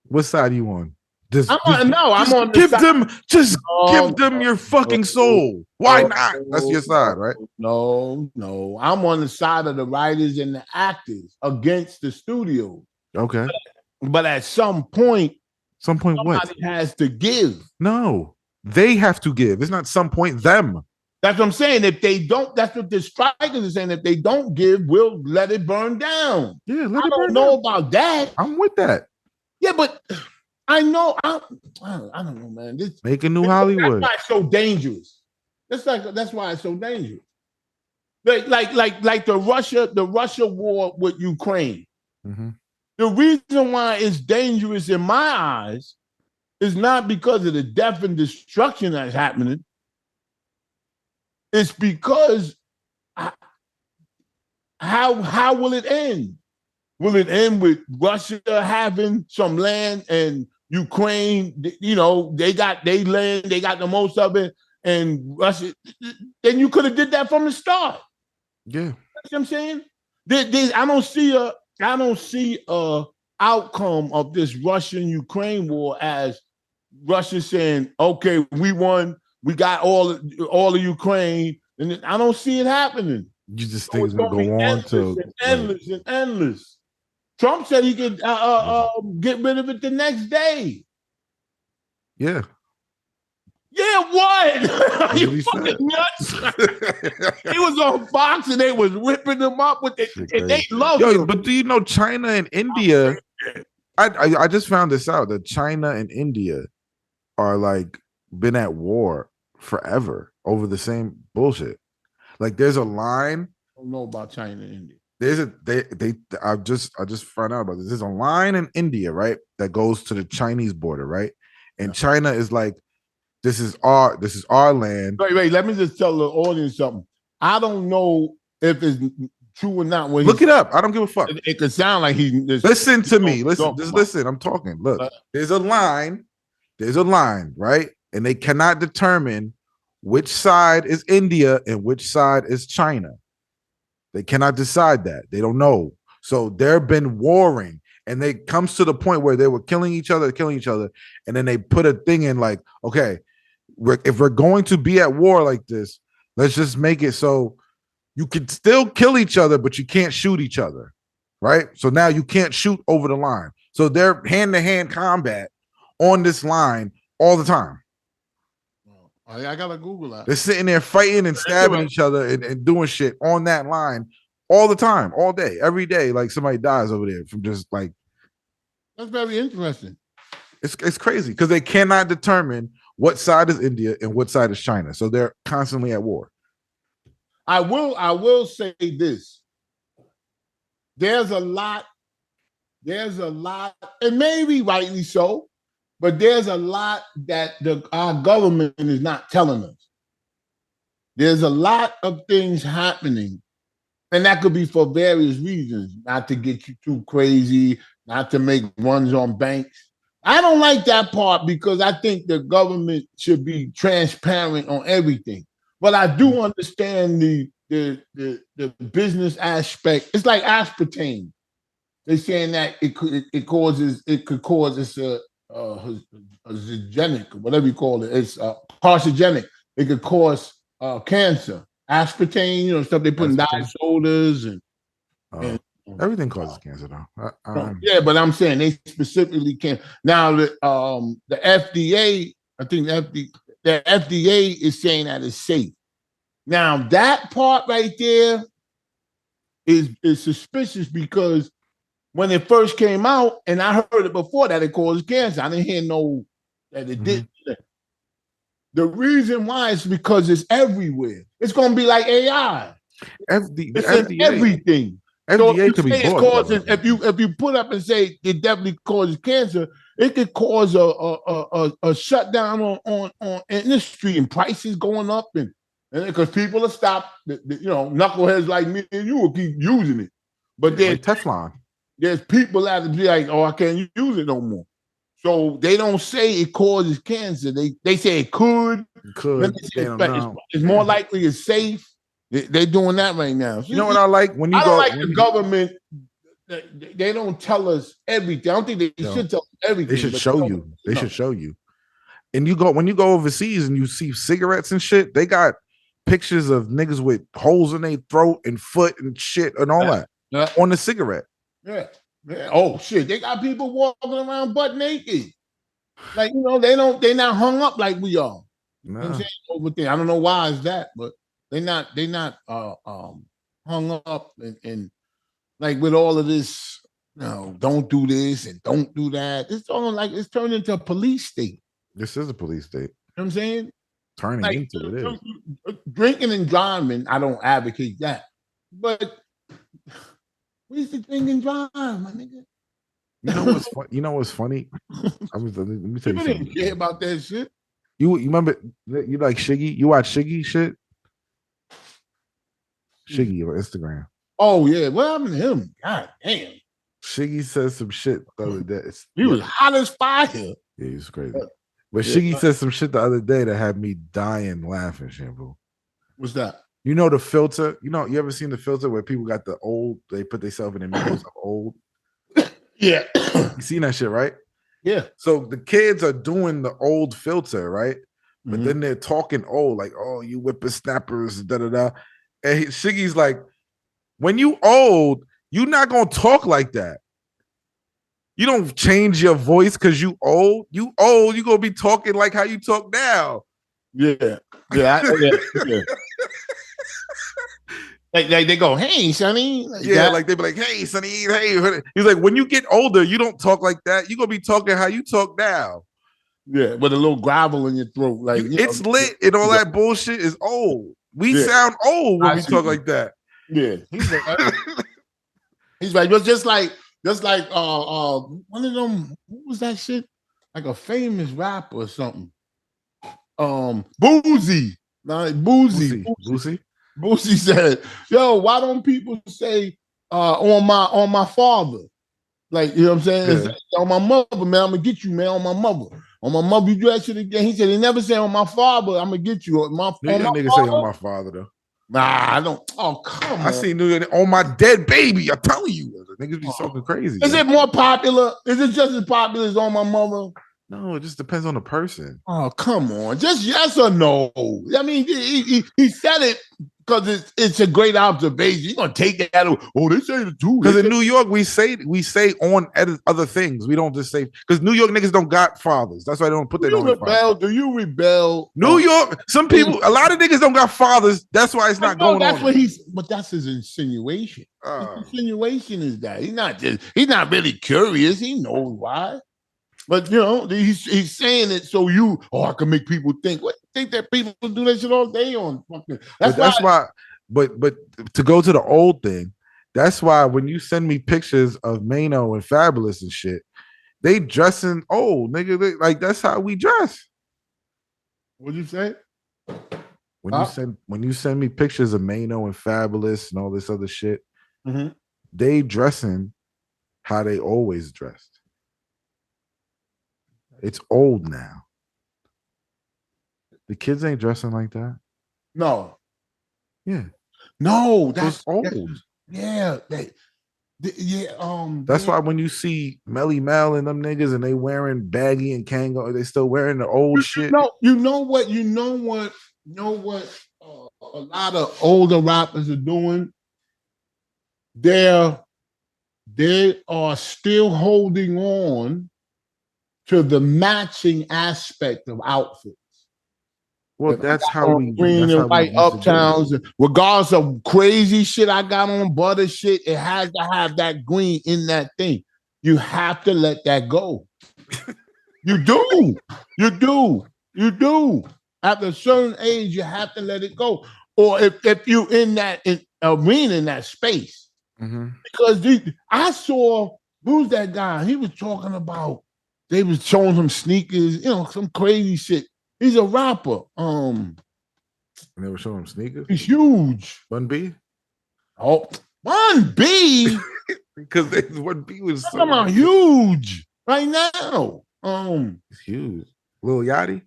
S3: what side are you on?
S4: I'm on
S3: give them your fucking soul. Why not? That's your side, right?
S4: No. I'm on the side of the writers and the actors against the studio.
S3: Okay.
S4: But at some point
S3: somebody
S4: what? Has to give.
S3: No, they have to give. It's not some point them.
S4: That's what I'm saying. If they don't, that's what the strikers are saying. If they don't give, we'll let it burn down.
S3: Yeah,
S4: I don't know about that.
S3: I'm with that.
S4: Yeah, but I know. I don't know, man.
S3: Make a new Hollywood.
S4: That's why it's so dangerous. That's why it's so dangerous. Like the Russia war with Ukraine.
S3: Mm-hmm.
S4: The reason why it's dangerous in my eyes is not because of the death and destruction that's happening. It's because how will it end? Will it end with Russia having some land and Ukraine, they got their land, they got the most of it, and Russia, then you could have did that from the start.
S3: Yeah.
S4: You know what I'm saying? I don't see a outcome of this Russian-Ukraine war as Russia saying, okay, we won, we got all of Ukraine, and I don't see it happening.
S3: You just think it's going to go on to
S4: endless. Trump said he could get rid of it the next day.
S3: Yeah.
S4: Yeah, what? Are you fucking nuts? He was on Fox and they was whipping him up with it. And they love him.
S3: But do you know China and India? I just found this out that China and India are been at war forever over the same bullshit. There's a line.
S4: I don't know about China and India.
S3: I just found out about this. There's a line in India, right, that goes to the Chinese border, right? And China is like, this is our land.
S4: Wait, let me just tell the audience something. I don't know if it's true or not.
S3: Look it up. I don't give a fuck.
S4: It could sound like he.
S3: Listen to me. Listen. I'm talking. Look, there's a line, right? And they cannot determine which side is India and which side is China. They cannot decide that. They don't know. So they've been warring, and they comes to the point where they were killing each other, and then they put a thing in okay, if we're going to be at war like this, let's just make it so you can still kill each other, but you can't shoot each other, right? So now you can't shoot over the line. So they're hand-to-hand combat on this line all the time.
S4: I gotta Google that.
S3: They're sitting there fighting and stabbing each other and doing shit on that line all the time, all day, every day. Somebody dies over there from just
S4: That's very interesting.
S3: It's crazy because they cannot determine what side is India and what side is China. So they're constantly at war.
S4: I will say this. There's a lot there's a lot, and maybe rightly so, but there's a lot that our government is not telling us. There's a lot of things happening, and that could be for various reasons, not to get you too crazy, not to make runs on banks. I don't like that part because I think the government should be transparent on everything. But I do understand the business aspect. It's like aspartame. They're saying that it could cause it's a zygenic, whatever you call it. It's carcinogenic. It could cause cancer. Aspartame, stuff they put in diet sodas and
S3: everything causes cancer though.
S4: Yeah, but I'm saying they specifically can't. Now the FDA, I think the FDA is saying that it's safe. Now that part right there is suspicious because when it first came out, and I heard it before that it caused cancer, I didn't hear that it did. The reason why is because it's everywhere. It's going to be like AI. It's in everything.
S3: FDA could be bought.
S4: If you put up and say it definitely causes cancer, it could cause a shutdown on industry and prices going up, and because people will stop. Knuckleheads like me and you will keep using it, but then
S3: like Teflon.
S4: There's people that be like, "Oh, I can't use it no more." So they don't say it causes cancer. They say it could. It's more likely it's safe. They're doing that right now.
S3: You know what I like when you
S4: I
S3: go.
S4: don't like the government. They don't tell us everything. I don't think they should tell us everything.
S3: They should show you. They should show you. And when you go overseas and you see cigarettes and shit, they got pictures of niggas with holes in their throat and foot and shit and all that on the cigarette.
S4: Yeah. Oh shit! They got people walking around butt naked. Like they're not hung up like we are. You know what I'm saying? I don't know why is that, but they're not hung up and like with all of this. Don't do this and don't do that. It's all like it's turned into a police state.
S3: This is a police state.
S4: You know what I'm saying?
S3: Turning into it is.
S4: Drinking and driving, I don't advocate that, but. We used to drink and drive, my nigga.
S3: You know what's funny? Let me tell you something.
S4: Didn't care about that shit.
S3: You remember? You like Shiggy? You watch Shiggy shit? Shiggy on Instagram.
S4: Oh yeah, what happened to him? God damn.
S3: Shiggy said some shit the other day.
S4: He was hot as fire.
S3: Yeah, he was crazy. But Shiggy said some shit the other day that had me dying laughing. Shampoo.
S4: What's that?
S3: You know the filter? You ever seen the filter where people got the old, they put themselves in the mirrors of old?
S4: Yeah.
S3: You seen that shit, right?
S4: Yeah.
S3: So the kids are doing the old filter, right? But then they're talking old, like, oh, you whippersnappers, da-da-da. And Shiggy's like, when you old, you're not going to talk like that. You don't change your voice because you old. You old, you going to be talking like how you talk now.
S4: Yeah. Like they go, hey, Sonny.
S3: Like they be like, hey, Sonny, hey. He's like, when you get older, you don't talk like that. You're going to be talking how you talk now.
S4: Yeah, with a little gravel in your throat. Like
S3: it's lit and all that bullshit is old. We sound old when we talk like that.
S4: Yeah. He's right. But just like one of them, what was that shit? Like a famous rapper or something. Boozy. Boozy said, yo, why don't people say on my father? Like, you know what I'm saying? Yeah. On my mother, man, I'm gonna get you, man, on my mother. On my mother, you do that shit again. He said he never say on my father, I'm gonna get you.
S3: Nigga say on my father though.
S4: Nah, I don't. Oh, come on.
S3: I see nigga on my dead baby. I'm telling you, niggas be talking crazy.
S4: Is it more popular? Is it just as popular as on my mother?
S3: No, it just depends on the person.
S4: Oh, come on. Just yes or no. I mean, he said it because it's a great observation. You're going to take that. Oh, they say the two.
S3: Because in New York, we say on other things. We don't just say, because New York niggas don't got fathers. That's why they don't put that on their father.
S4: Do you rebel?
S3: New York, some people, a lot of niggas don't got fathers. That's why it's not going on.
S4: But that's his insinuation. His insinuation is that. He's not really curious. He knows why. But he's saying it so I can make people think. What think that people do that shit all day on fucking.
S3: But to go to the old thing, That's why when you send me pictures of Mano and Fabulous and shit, they dressing old, nigga. Like that's how we dress.
S4: What'd you say?
S3: When you send me pictures of Mano and Fabulous and all this other shit,
S4: Mm-hmm.
S3: they dressing how they always dressed. It's old now. The kids ain't dressing like that.
S4: No.
S3: Yeah.
S4: No, that's
S3: old.
S4: Yeah.
S3: That's why when you see Melly Mel and them niggas and they wearing baggy and Kango, they still wearing the old shit.
S4: You know what? A lot of older rappers are doing. They are still holding on to the matching aspect of outfits.
S3: Well, that's how we
S4: green and white uptowns, regardless of crazy shit I got on, butter shit. It has to have that green in that thing. You have to let that go. You do. At a certain age, you have to let it go. Or if you in that arena, in that space, because I saw who's that guy? He was talking about they was showing him sneakers, some crazy shit. He's a rapper.
S3: And they were showing him sneakers.
S4: He's huge.
S3: Bun B.
S4: Oh, Bun B.
S3: Because Bun B was
S4: so huge right now.
S3: It's huge. Lil Yachty.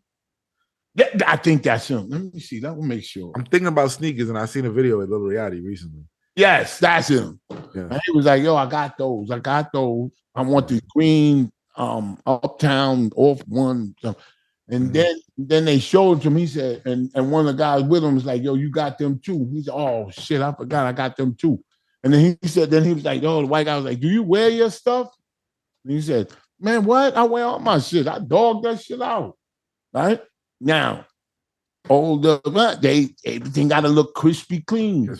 S4: I think that's him. Let me see. Let me make sure.
S3: I'm thinking about sneakers, and I seen a video with Lil Yachty recently.
S4: Yes, that's him.
S3: Yeah.
S4: And he was like, "Yo, I got those. I want the green uptown off one." And then they showed him. He said, and one of the guys with him was like, "Yo, you got them too." He said, "Oh shit, I forgot I got them too." And then he said, he was like, "Oh," the white guy was like, "Do you wear your stuff?" And he said, "Man, what? I wear all my shit. I dog that shit out." Right now, everything got to look crispy clean.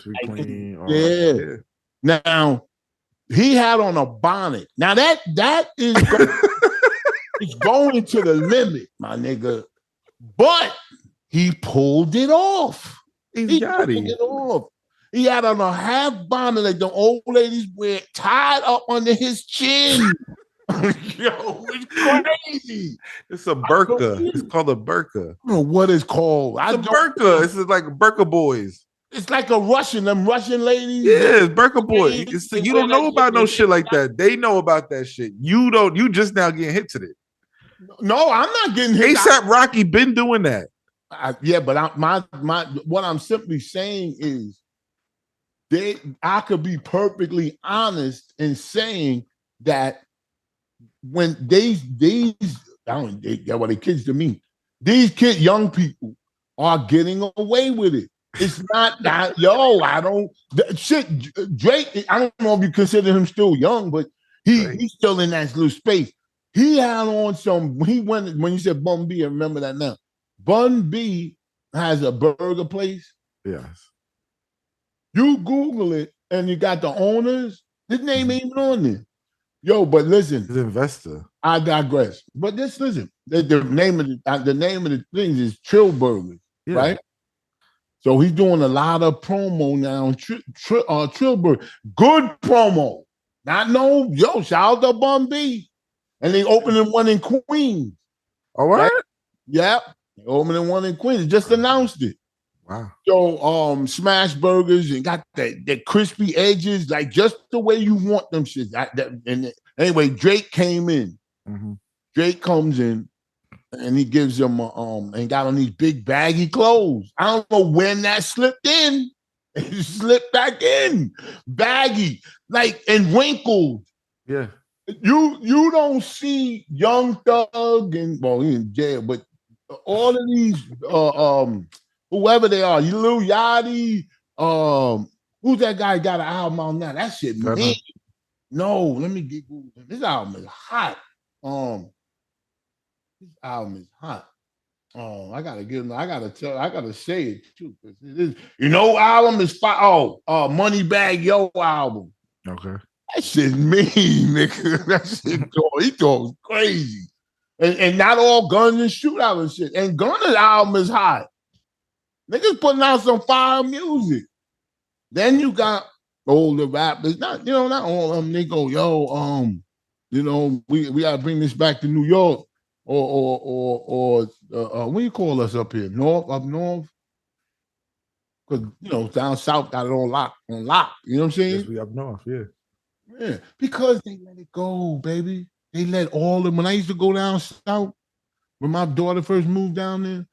S4: Yeah. Now he had on a bonnet. Now that is. It's going to the limit, my nigga. But he pulled it off. He pulled it off. He had on a half bonnet like the old ladies wear, tied up under his chin. Yo, it's crazy.
S3: It's a burqa. It's called a burqa.
S4: I don't know what it's called.
S3: It's a burqa. It's like burqa boys.
S4: It's like them Russian ladies.
S3: Yeah, it's burqa boys. You don't know about no shit like that. They know about that shit. You don't. You just now getting hit to it.
S4: No, I'm not getting hit.
S3: ASAP Rocky been doing that.
S4: But what I'm simply saying is I could be perfectly honest in saying that when they what the kids to me, these young people are getting away with it. It's not that, Drake, I don't know if you consider him still young, but he's still in that little space. He had on when you said Bun B, I remember that now. Bun B has a burger place.
S3: Yes.
S4: You Google it and you got the owners. His name ain't even on there. Yo, but listen.
S3: He's an investor.
S4: I digress. But listen. The name of the things is Trill Burgers, right? So he's doing a lot of promo now on Trill Burgers. Good promo. Shout out to Bun B. And they opening one in Queens.
S3: All right.
S4: Yep. They opening one in Queens. Just announced it.
S3: Wow.
S4: So smash burgers and got the crispy edges, like just the way you want them shit. Anyway, Drake came in.
S3: Mm-hmm.
S4: Drake comes in and he gives them and got on these big baggy clothes. I don't know when that slipped in. It slipped back in. Baggy, and wrinkled.
S3: Yeah.
S4: You don't see Young Thug and he in jail, but all of these whoever they are, Lil Yachty, who's that guy got an album out now? That shit, man. No, let me get Google. This album is hot. This album is hot. I gotta say it too. It is, album is Moneybagg Yo album.
S3: Okay.
S4: That shit mean, nigga. That shit he talks crazy. And not all guns and shootout and shit. And Gunna's album is hot. Niggas putting out some fire music. Then you got all the rappers, not all of them. They go, yo, we gotta bring this back to New York, or what do you call us up here? Up north, because down south got it all on lock. You know what I'm saying?
S3: Yes, we up north, yeah.
S4: Yeah, because they let it go, baby. They let all of them. When I used to go down south, when my daughter first moved down there,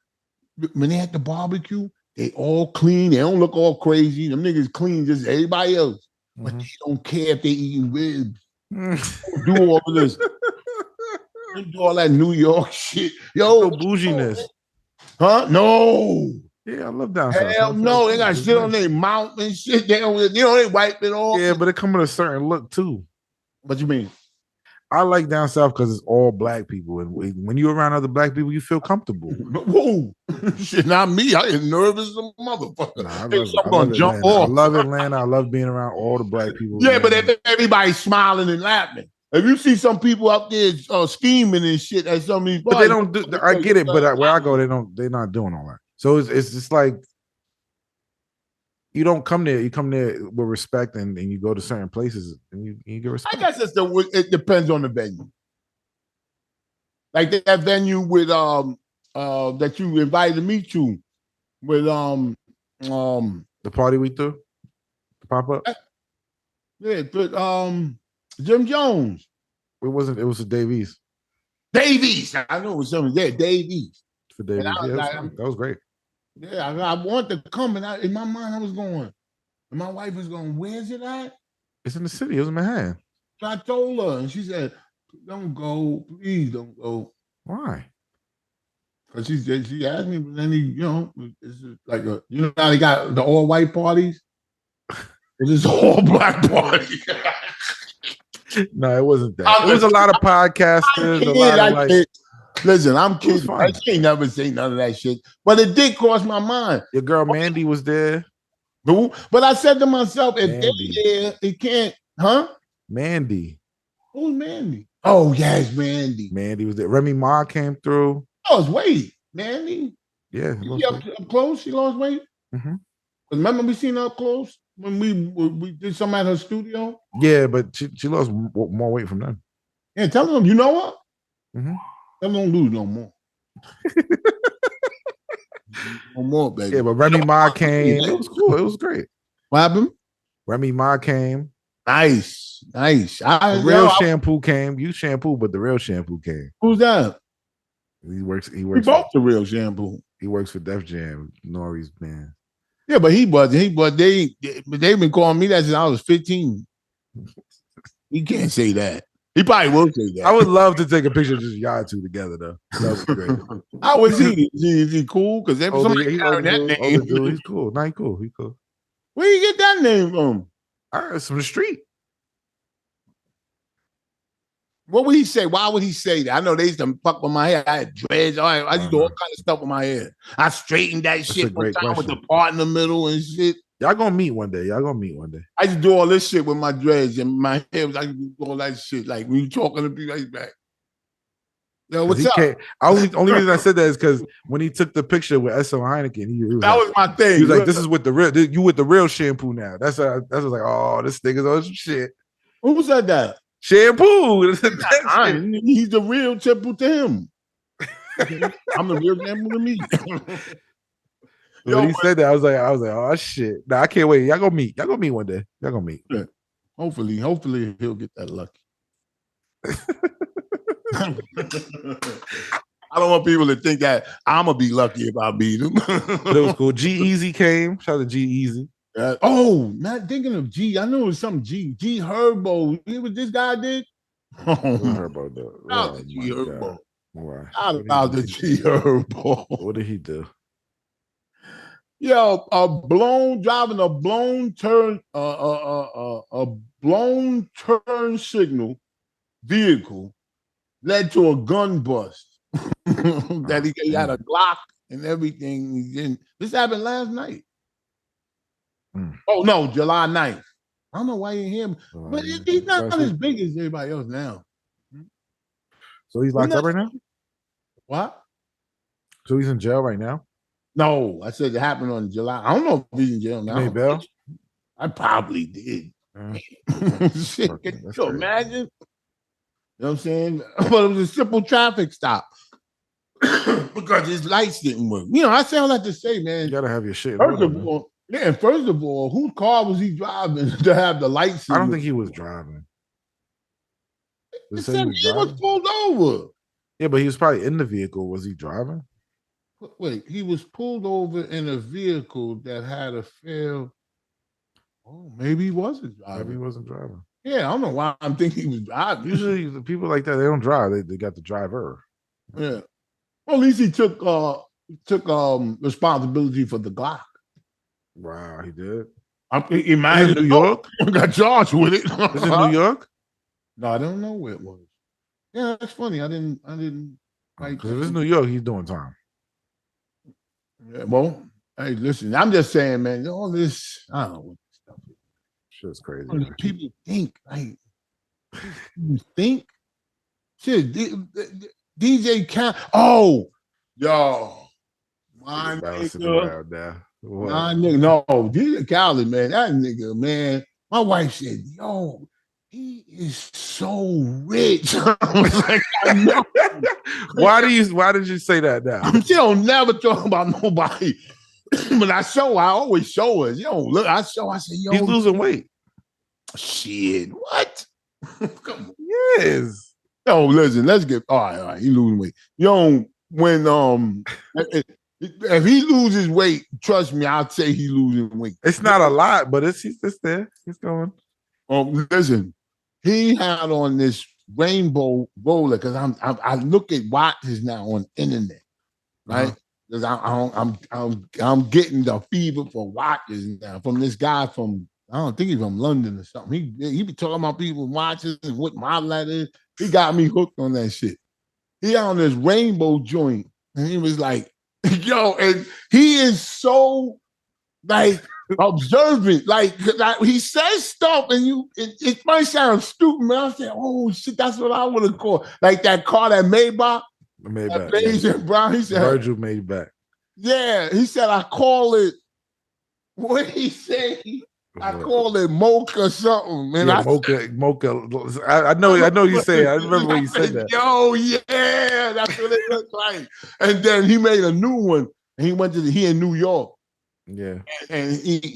S4: when they had the barbecue, they all clean. They don't look all crazy. Them niggas clean just everybody else. But they don't care if they eating ribs. Don't do all of this. Don't do all that New York shit. Yo,
S3: no bouginess.
S4: Huh? No.
S3: Yeah, I love down
S4: Hell
S3: south.
S4: no. They got shit on their mouth and shit. They don't, they wipe it off.
S3: Yeah, but it come with a certain look too.
S4: What you mean?
S3: I like down south because it's all black people, and when you're around other black people, you feel comfortable.
S4: Whoa, shit, not me. I get nervous as a motherfucker.
S3: Nah,
S4: I'm gonna jump
S3: Atlanta.
S4: off.
S3: I love Atlanta. I love being around all the black people.
S4: Yeah, but if everybody's smiling and laughing, if you see some people out there scheming and shit at some of these,
S3: but they don't do. I get it, but where I go, they're not doing all that. So it's just like. You don't come there. You come there with respect, and you go to certain places, and you get respect.
S4: I guess it depends on the venue. Like that venue with that you invited me to, with
S3: the party we threw, the pop up.
S4: Yeah, but Jim Jones.
S3: It wasn't. It was a Davies.
S4: Davies. I know it was something there. Davies.
S3: For Davies. That was great.
S4: Yeah, I wanted to come, and in my mind I was going, and my wife was going, "Where's it at?"
S3: It's in the city. It was in Manhattan.
S4: So I told her, and she said, "Don't go, please don't go."
S3: Why?
S4: Because she asked me, but then it's like how they got the all white parties. It's just all black party.
S3: No, it wasn't that. It was a lot of podcasters. A lot of like.
S4: Listen, I'm kidding. I ain't never say none of that shit. But it did cross my mind.
S3: Your girl Mandy was there.
S4: But I said to myself, if
S3: Mandy.
S4: they're there, it can't, huh?
S3: Mandy.
S4: Who's Mandy? Oh, yes, Mandy.
S3: Mandy was there. Remy Ma came through.
S4: She lost weight. Mandy.
S3: Yeah.
S4: She up close? She lost weight?
S3: Mm-hmm.
S4: Remember we seen her up close when we did something at her studio?
S3: Yeah, but she lost more weight from them.
S4: Yeah, tell them, you know what?
S3: Mm-hmm.
S4: Them don't lose no more. No more, baby.
S3: Yeah, but Remy Ma came. It was cool. It was great.
S4: What happened?
S3: Remy Ma came.
S4: Nice.
S3: The real Shampoo came. You Shampoo, but the real Shampoo came.
S4: Who's that?
S3: He works.
S4: We both the real Shampoo.
S3: He works for Def Jam, Nori's band.
S4: Yeah, but he wasn't. They've been calling me that since I was 15. He can't say that. He probably will say that.
S3: I would love to take a picture of just y'all two together, though. That would be great.
S4: How was he? Is he cool? Because somebody heard that name.
S3: Dude, he's cool. No, he's cool. He's cool.
S4: Where you get that name from?
S3: It's from the street.
S4: What would he say? Why would he say that? I know they used to fuck with my hair. I had dreads. I used to do all kind of stuff with my hair. I straightened that shit one time with the part in the middle and shit.
S3: Y'all gonna meet one day.
S4: I used to do all this shit with my dreads and my hair. I used to do all that shit. Like when you talking to people, like back. Yo, what's up?
S3: Only reason I said that is because when he took the picture with S.O. Heineken,
S4: that was my thing.
S3: He was like, "This is with the real. You with the real Shampoo now." That's what I was like, "Oh, this nigga's on some shit."
S4: Who said that?
S3: Shampoo.
S4: He's the real Shampoo to him. I'm the real Shampoo to me.
S3: When he said that, I was like, "Oh shit!" Nah, I can't wait. Y'all gonna meet one day. Y'all gonna meet.
S4: Yeah. Hopefully he'll get that lucky. I don't want people to think that I'm gonna be lucky if I beat him.
S3: That was cool. G-Eazy came. Shout out to G-Eazy.
S4: Not thinking of G. I know it was some G Herbo. You know what this guy did?
S3: Herbo though.
S4: Shout out to G Herbo.
S3: Shout
S4: out to G Herbo.
S3: What did he do?
S4: Yo, driving a blown turn signal vehicle led to a gun bust. That he had a Glock and everything. This happened last night. Oh no, July 9th. I don't know why you hear him, but he's not as big as everybody else now.
S3: So he's locked up right now?
S4: What?
S3: So he's in jail right now?
S4: No, I said it happened on July. I don't know if he's in jail now.
S3: Made bail?
S4: I probably did. Shit, can you imagine? You know what I'm saying? But it was a simple traffic stop because his lights didn't work. You know, I say all that to say, man.
S3: You gotta have your shit.
S4: First of all, whose car was he driving to have the lights?
S3: I don't think he was driving.
S4: He was pulled over.
S3: Yeah, but he was probably in the vehicle. Was he driving?
S4: Wait, he was pulled over in a vehicle that had a failed. Oh, maybe he wasn't driving.
S3: Maybe he wasn't driving.
S4: Yeah, I don't know why I'm thinking he was driving.
S3: Usually, the people like that, they don't drive. They got the driver.
S4: Yeah. Well, at least he took responsibility for the Glock.
S3: Wow, he did.
S4: Imagine
S3: New York
S4: got charged with it.
S3: Is it New York?
S4: No, I don't know where it was. Yeah, that's funny. I didn't.
S3: Because if it's New York, he's doing time.
S4: Yeah, well, hey, listen. I'm just saying, man. All this, I don't know what this stuff is.
S3: Shit's crazy.
S4: People think like you think. Shit, DJ Khaled. Oh, yo, my nigga. My nigga, no, DJ Khaled, man. That nigga, man. My wife said, yo, he is so rich. I was like, I know.
S3: Why did you say that now?
S4: She don't never talk about nobody. But I always show her. Yo, look, I said, yo.
S3: He's losing weight.
S4: Shit, what? Come on.
S3: Yes.
S4: Yo, listen, let's get all right, he losing weight. Yo, when if he loses weight, trust me, I'll say he losing weight.
S3: It's not a lot, but it's there. He's going.
S4: Listen, he had on this rainbow roller because I look at watches now on the internet, right? Because I'm getting the fever for watches now from this guy from I don't think he's from London or something. He be talking about people watches and what model that is. He got me hooked on that shit. He on this rainbow joint, and he was like, yo, and he is so like observant. Like he says stuff, and it might sound stupid, man. I said, oh shit, that's what I would have called. Like that car that Maybach.
S3: Maybach.
S4: Beige and brown. He said
S3: Virgil Maybach.
S4: Yeah, he said I call it. What did he say? I call it mocha something, man.
S3: Yeah, mocha. I know you say it. I remember when you said that.
S4: Yo, yeah, that's what it looked like. And then he made a new one, and he went to he in New York.
S3: Yeah,
S4: and he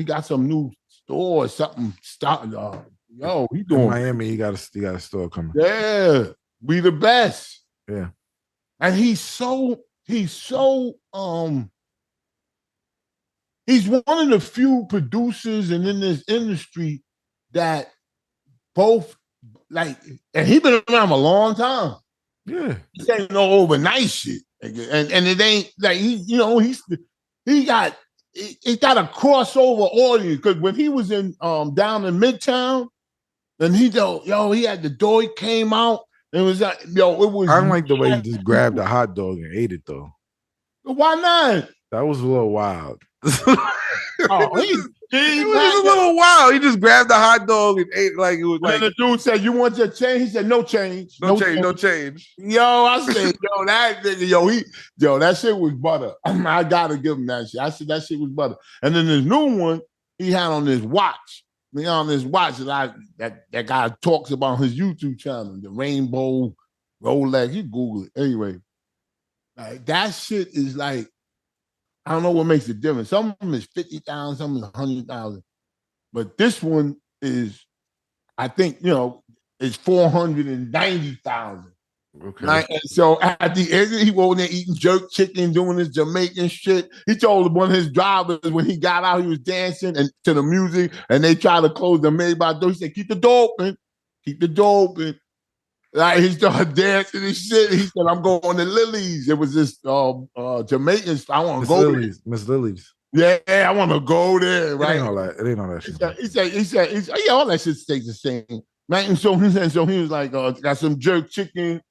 S4: got some new store or something started. Yo, he doing
S3: in Miami. He got a store coming.
S4: Yeah, we the best.
S3: Yeah,
S4: and he's one of the few producers and in this industry that both like, and he been around a long time.
S3: Yeah,
S4: this ain't no overnight shit, and it ain't like he got a crossover audience because when he was in down in Midtown, and he had the door. He came out and it was like it was.
S3: I don't like the way he just grabbed a hot dog and ate it though.
S4: Why not?
S3: That was a little wild.
S4: It was
S3: a little wild. He just grabbed the hot dog and ate like it was like.
S4: And the dude said, "You want your change?" He said, "No change,
S3: no change."
S4: Yo, I said, that nigga, that shit was butter. I gotta give him that shit. I said that shit was butter. And then this new one he had on his watch. That guy talks about his YouTube channel, the Rainbow Rolex. You Google it anyway. Like that shit is like. I don't know what makes it different. Some of them is 50,000, some is 100,000. But this one is, I think, it's 490,000.
S3: Okay.
S4: Right? And so at the end, he was there eating jerk chicken, doing his Jamaican shit. He told one of his drivers when he got out, he was dancing and to the music, and they tried to close the Maybach door. He said, keep the door open. Keep the door open. Like he started dancing and shit. He said, "I'm going to Lily's." It was this Jamaican. I want to go there.
S3: Miss Lily's.
S4: Yeah, I want to go there. Right?
S3: It ain't all that shit.
S4: He said, yeah, all that shit stays the same. Right? And so he was like, got some jerk chicken,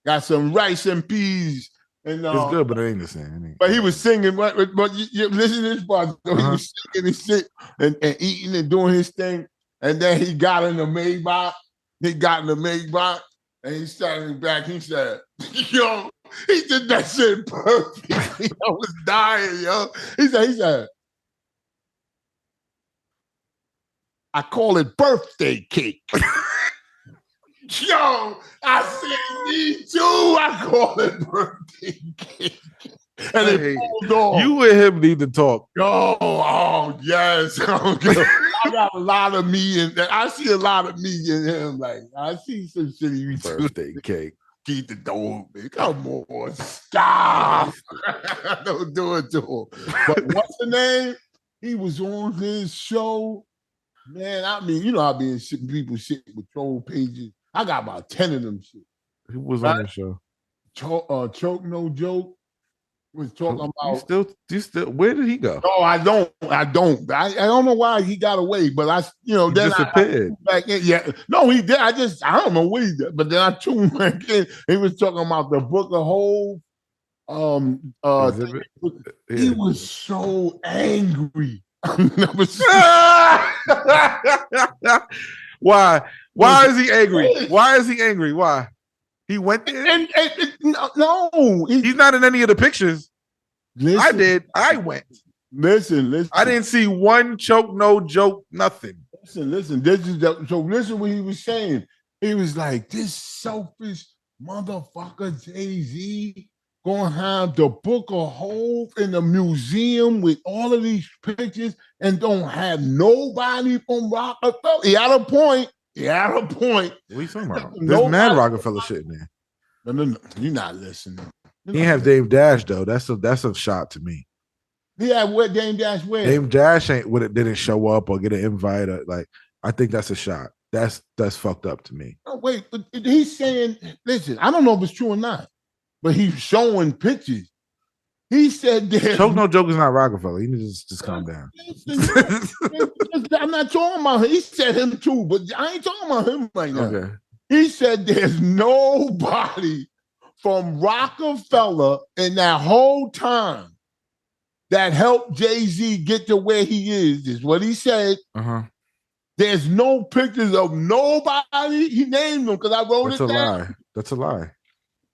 S4: got some rice and peas. And
S3: it's good, but it ain't the same.
S4: But he was singing. But you listen to this part. So he was singing and shit and eating and doing his thing. And then he got in the Maybach. And he's standing back. He said, "Yo, he did that shit perfectly. I was dying, yo." He said, I call it birthday cake. Yo, I said me too. I call it birthday cake. And it pulled off.
S3: You and him need to talk.
S4: Oh, yes. I got a lot of me in there. I see a lot of me in him. Like, I see some shit you
S3: Birthday cake.
S4: Keep the door, man. Come on, stop. Don't do it to him. But what's the name? He was on his show. Man, I mean, you know, I be in people shit with troll pages. I got about 10 of them shit.
S3: Who was on the show?
S4: Choke No Joke was talking about.
S3: You still. Where did he go?
S4: No, I don't. I don't know why he got away, but then
S3: disappeared.
S4: Back in. Yeah, no, he did. I don't know what he did, but then I tuned back in. He was talking about the Book of Hov. He was so angry.
S3: Why? Why is he angry? Why is he angry? Why? He went there?
S4: No.
S3: He's not in any of the pictures.
S4: Listen,
S3: I did. I went.
S4: Listen.
S3: I didn't see one choke, no joke, nothing.
S4: Listen. So listen what he was saying. He was like, this selfish motherfucker Jay-Z gonna have the Book of Hov in the museum with all of these pictures and don't have nobody from Rockefeller. He had a point.
S3: What are you talking about? There's mad Rockefeller shit in there.
S4: No, you're not listening.
S3: He didn't have Dame Dash though. That's a shot to me.
S4: He had what Dame Dash where?
S3: Dame Dash didn't show up or get an invite. I think that's a shot. That's fucked up to me.
S4: Oh, wait, but he's saying, listen, I don't know if it's true or not, but he's showing pictures. He said that
S3: Choke No Joke is not Rockefeller. You need to just calm down.
S4: I'm not talking about him. He said him too, but I ain't talking about him right now.
S3: Okay.
S4: He said there's nobody from Rockefeller in that whole time that helped Jay-Z get to where he is what he said.
S3: Uh-huh.
S4: There's no pictures of nobody. He named them because I wrote it down.
S3: That's a lie.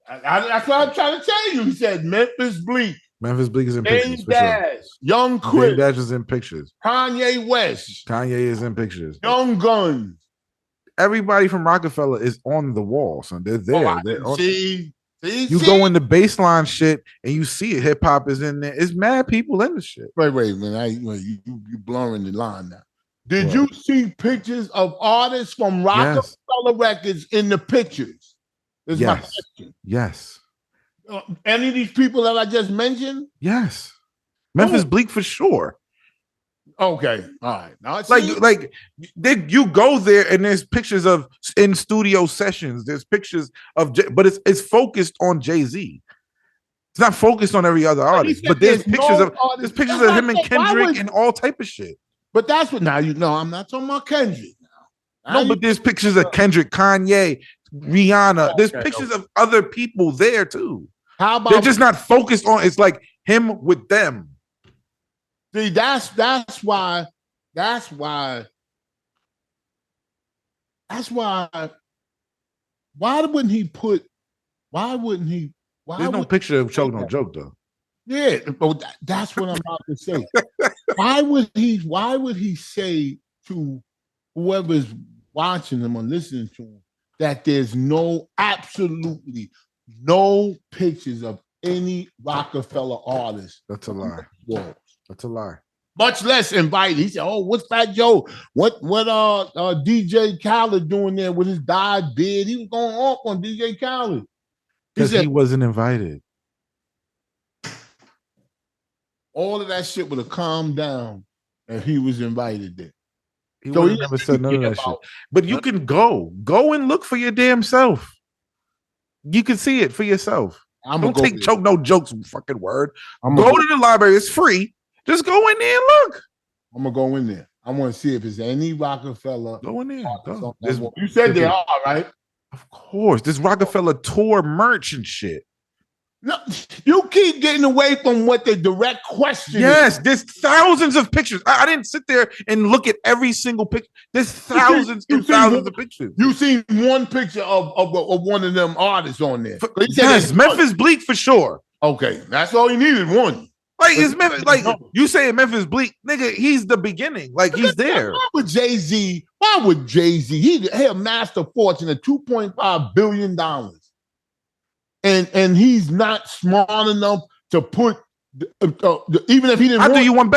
S4: That's what I'm trying to tell you. He said Memphis Bleak.
S3: Memphis Bleak is in pictures.
S4: Dame Dash. Sure. Young Chris.
S3: Dame Dash is in pictures.
S4: Kanye West.
S3: Kanye is in pictures.
S4: Young Guns.
S3: Everybody from Rockefeller is on the wall, son. They're there.
S4: See,
S3: go in the baseline shit and you see it. Hip hop is in there. It's mad people in the shit.
S4: Wait, man. You blurring the line now. Did you see pictures of artists from Rockefeller Records in the pictures? Is my question.
S3: Yes.
S4: Any of these people that I just mentioned?
S3: Yes. Memphis Bleak for sure.
S4: Okay. All right. Now,
S3: you go there and there's pictures of in studio sessions. There's pictures of, but it's focused on Jay-Z. It's not focused on every other artist. But there's pictures of him and Kendrick and all type of shit.
S4: But that's what I'm not talking about Kendrick now.
S3: No, but there's pictures of Kendrick, Kanye, Rihanna. There's pictures of other people there too.
S4: How about
S3: they're just not focused on? It's like him with them.
S4: See, that's why. Why wouldn't he put? Why wouldn't he?
S3: There's no picture of Choke No Joke though.
S4: Yeah, but that's what I'm about to say. Why would he say to whoever's watching him or listening to him that there's absolutely no pictures of any Rockefeller artist?
S3: That's a lie. That's a lie.
S4: Much less invited. He said, "Oh, what's Fat Joe? What DJ Khaled doing there with his dyed beard?" He was going off on DJ Khaled
S3: because he wasn't invited.
S4: All of that shit would have calmed down if he was invited there.
S3: He would have never said none of that shit. But you can go and look for your damn self. You can see it for yourself. Don't take Choke No Joke's fucking word. Go to the library. It's free. Just go in there and look.
S4: I'm gonna go in there. I want to see if there's any Rockefeller.
S3: Go in there. Go.
S4: You said there are, right?
S3: Of course. This Rockefeller tour merch and shit.
S4: No, you keep getting away from what the direct question
S3: is. There's thousands of pictures. I didn't sit there and look at every single picture. There's thousands and thousands of pictures.
S4: You seen one picture of one of them artists on there.
S3: Yes, Memphis Bleak for sure.
S4: Okay, that's all you needed, one.
S3: Like is Memphis, like you say Memphis Bleak, nigga, he's the beginning. Like he's there.
S4: Why would Jay-Z? He amassed a fortune of $2.5 billion. And he's not smart enough to put even if he didn't.
S3: Do you one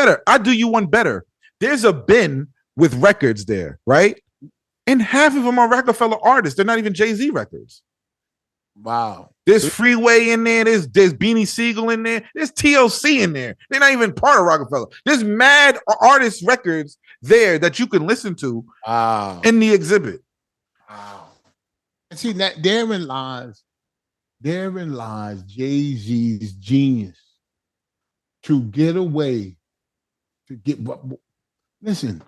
S3: better. There's a bin with records there, right? And half of them are Rockefeller artists. They're not even Jay-Z records.
S4: Wow.
S3: There's Freeway in there. There's Beanie Siegel in there. There's TLC in there. They're not even part of Rockefeller. There's mad artist records there that you can listen to in the exhibit.
S4: Wow. And see that therein lies Jay-Z's genius to get away, listen,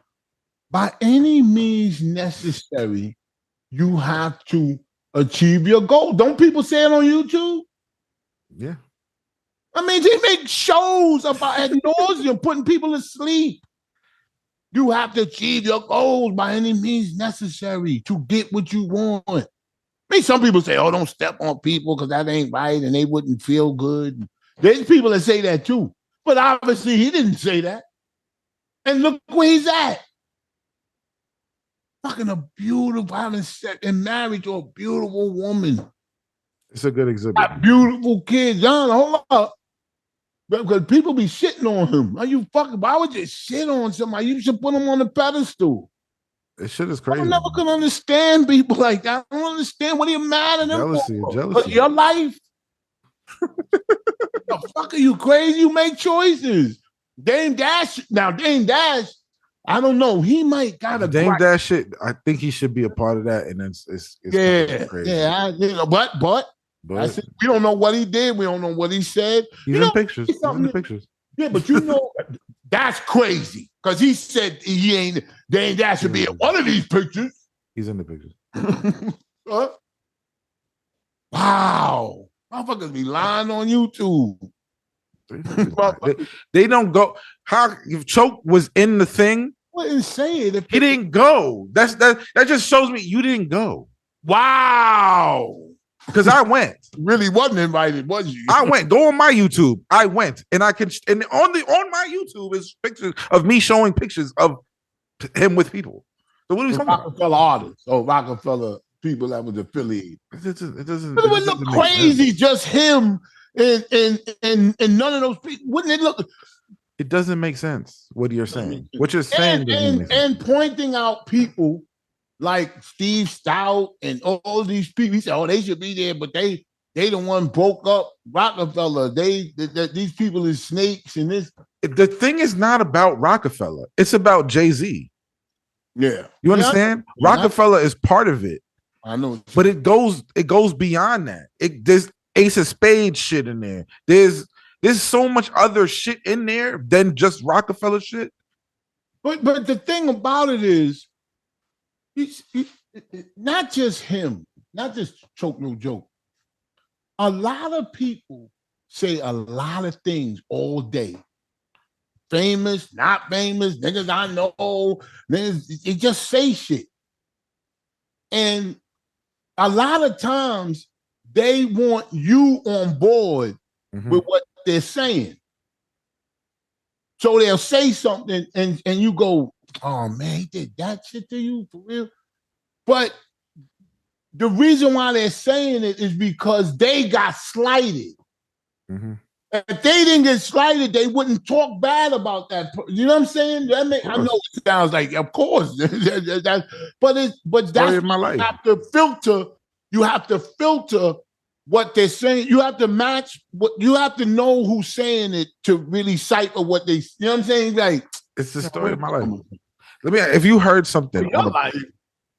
S4: by any means necessary, you have to achieve your goal. Don't people say it on YouTube?
S3: Yeah.
S4: I mean, they make shows about ad nauseum, putting people to sleep. You have to achieve your goals by any means necessary to get what you want. I mean, some people say, oh, don't step on people because that ain't right and they wouldn't feel good. There's people that say that too. But obviously he didn't say that. And look where he's at. Fucking a beautiful, and married to a beautiful woman.
S3: It's a good exhibit.
S4: Got beautiful kids. John, hold up. Because people be shitting on him. Are you fucking, why would you shit on somebody? You should put him on the pedestal.
S3: This shit is crazy.
S4: I never could understand people like that. I don't understand. What are you mad at them for?
S3: Jealousy.
S4: Your life. The fuck are you crazy? You make choices. Dame Dash, I don't know. He might got a
S3: Dame Dash shit. I think he should be a part of that, and it's crazy.
S4: Yeah. But I said, we don't know what he did. We don't know what he said.
S3: He's in pictures. He's in the pictures.
S4: Yeah, but you know that's crazy because he said he ain't. Dame Dash should be in one of these pictures.
S3: He's in the pictures.
S4: Wow, motherfuckers be lying on YouTube.
S3: They don't go. How if Choke was in the thing?
S4: What insane?
S3: He didn't go. That just shows me you didn't go.
S4: Wow.
S3: Because I went.
S4: Really wasn't invited, was you?
S3: I went. Go on my YouTube. I went, and I can. And on my YouTube is pictures of me showing pictures of him with people. So what are we talking about?
S4: Rockefeller artists or Rockefeller people that was affiliated.
S3: It doesn't
S4: look crazy. Just him and none of those people. Wouldn't it look?
S3: It doesn't make sense. What you're saying. What you're saying.
S4: And pointing out people like Steve Stout and all these people. He said, "Oh, they should be there," but they the one broke up Rockefeller. These people is snakes and this.
S3: The thing is not about Rockefeller. It's about Jay-Z.
S4: Yeah,
S3: you understand? Rockefeller is part of it.
S4: I know,
S3: but it goes beyond that. There's Ace of Spades shit in there. There's so much other shit in there than just Rockefeller shit.
S4: But the thing about it is, not just him, not just Choke No Joke. A lot of people say a lot of things all day. Famous, not famous, niggas I know, niggas, they just say shit. And a lot of times they want you on board with what they're saying. So they'll say something and you go, oh man, he did that shit to you for real. But the reason why they're saying it is because they got slighted. Mm-hmm. If they didn't get slighted, they wouldn't talk bad about that. You know what I'm saying? I know it sounds like, of course, but that's
S3: my life.
S4: You have to filter. You have to filter what they're saying. You have to match what you have to know who's saying it to really cipher what they. You know what I'm saying? Like
S3: it's the story of my life. If you heard something,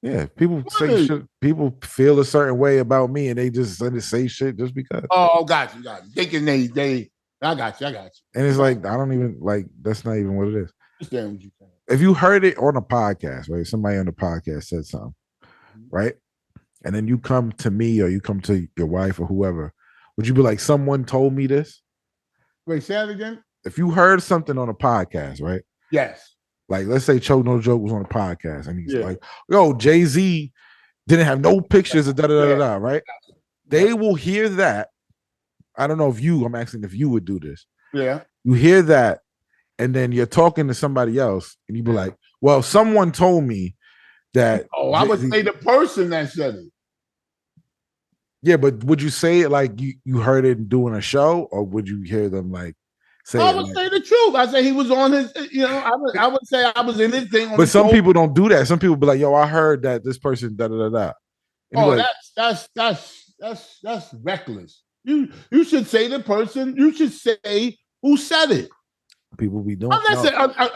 S3: yeah, people say shit. People feel a certain way about me, and they just say shit just because.
S4: Oh, got you. Thinking they. I got you.
S3: And it's like I don't even like. That's not even what it is.
S4: Understand what you're saying.
S3: If you heard it on a podcast, right? Somebody on the podcast said something, right? And then you come to me or you come to your wife or whoever, would you be like, someone told me this?
S4: Wait, say that again.
S3: If you heard something on a podcast, right?
S4: Yes.
S3: Like, let's say Choke No Joke was on a podcast and he's like, yo, Jay-Z didn't have no pictures of da-da-da-da-da, right? They will hear that. I don't know if I'm asking if you would do this.
S4: Yeah.
S3: You hear that, and then you're talking to somebody else, and you be like, "Well, someone told me that."
S4: Oh, I would say the person that said it.
S3: Yeah, but would you say it like you heard it doing a show, or would you hear them like say?
S4: I would say the truth. I say he was on his. I would say I was in his thing.
S3: But some people don't do that. Some people be like, "Yo, I heard that this person da da da da."
S4: Oh, like, that's reckless. You should say the person. You should say who said it.
S3: People be doing.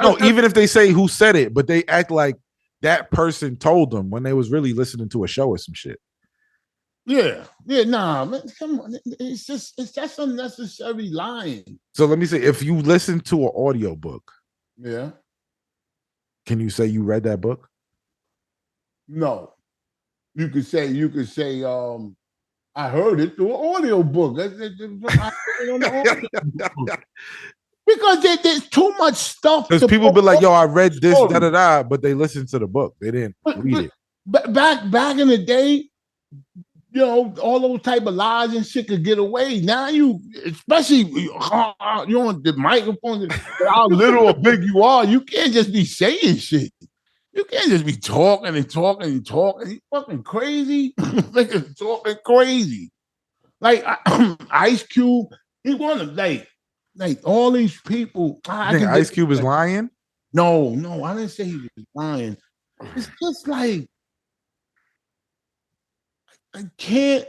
S4: No,
S3: even if they say who said it, but they act like that person told them when they was really listening to a show or some shit.
S4: Yeah, nah, man, come on. It's just unnecessary lying.
S3: So let me say, if you listen to an audio book,
S4: yeah,
S3: can you say you read that book?
S4: No, you could say, I heard it through an audio book. Because there's too much stuff.
S3: Because people be like, "Yo, I read this da da da," but they listened to the book. They didn't read it.
S4: Back in the day, all those type of lies and shit could get away. Now especially you on the microphone, how little or big you are, you can't just be saying shit. You can't just be talking and talking and talking. You fucking crazy. Niggas talking crazy. Like Ice Cube, he wanted like all these people.
S3: I think Ice Cube is lying?
S4: No, I didn't say he was lying. It's just like I can't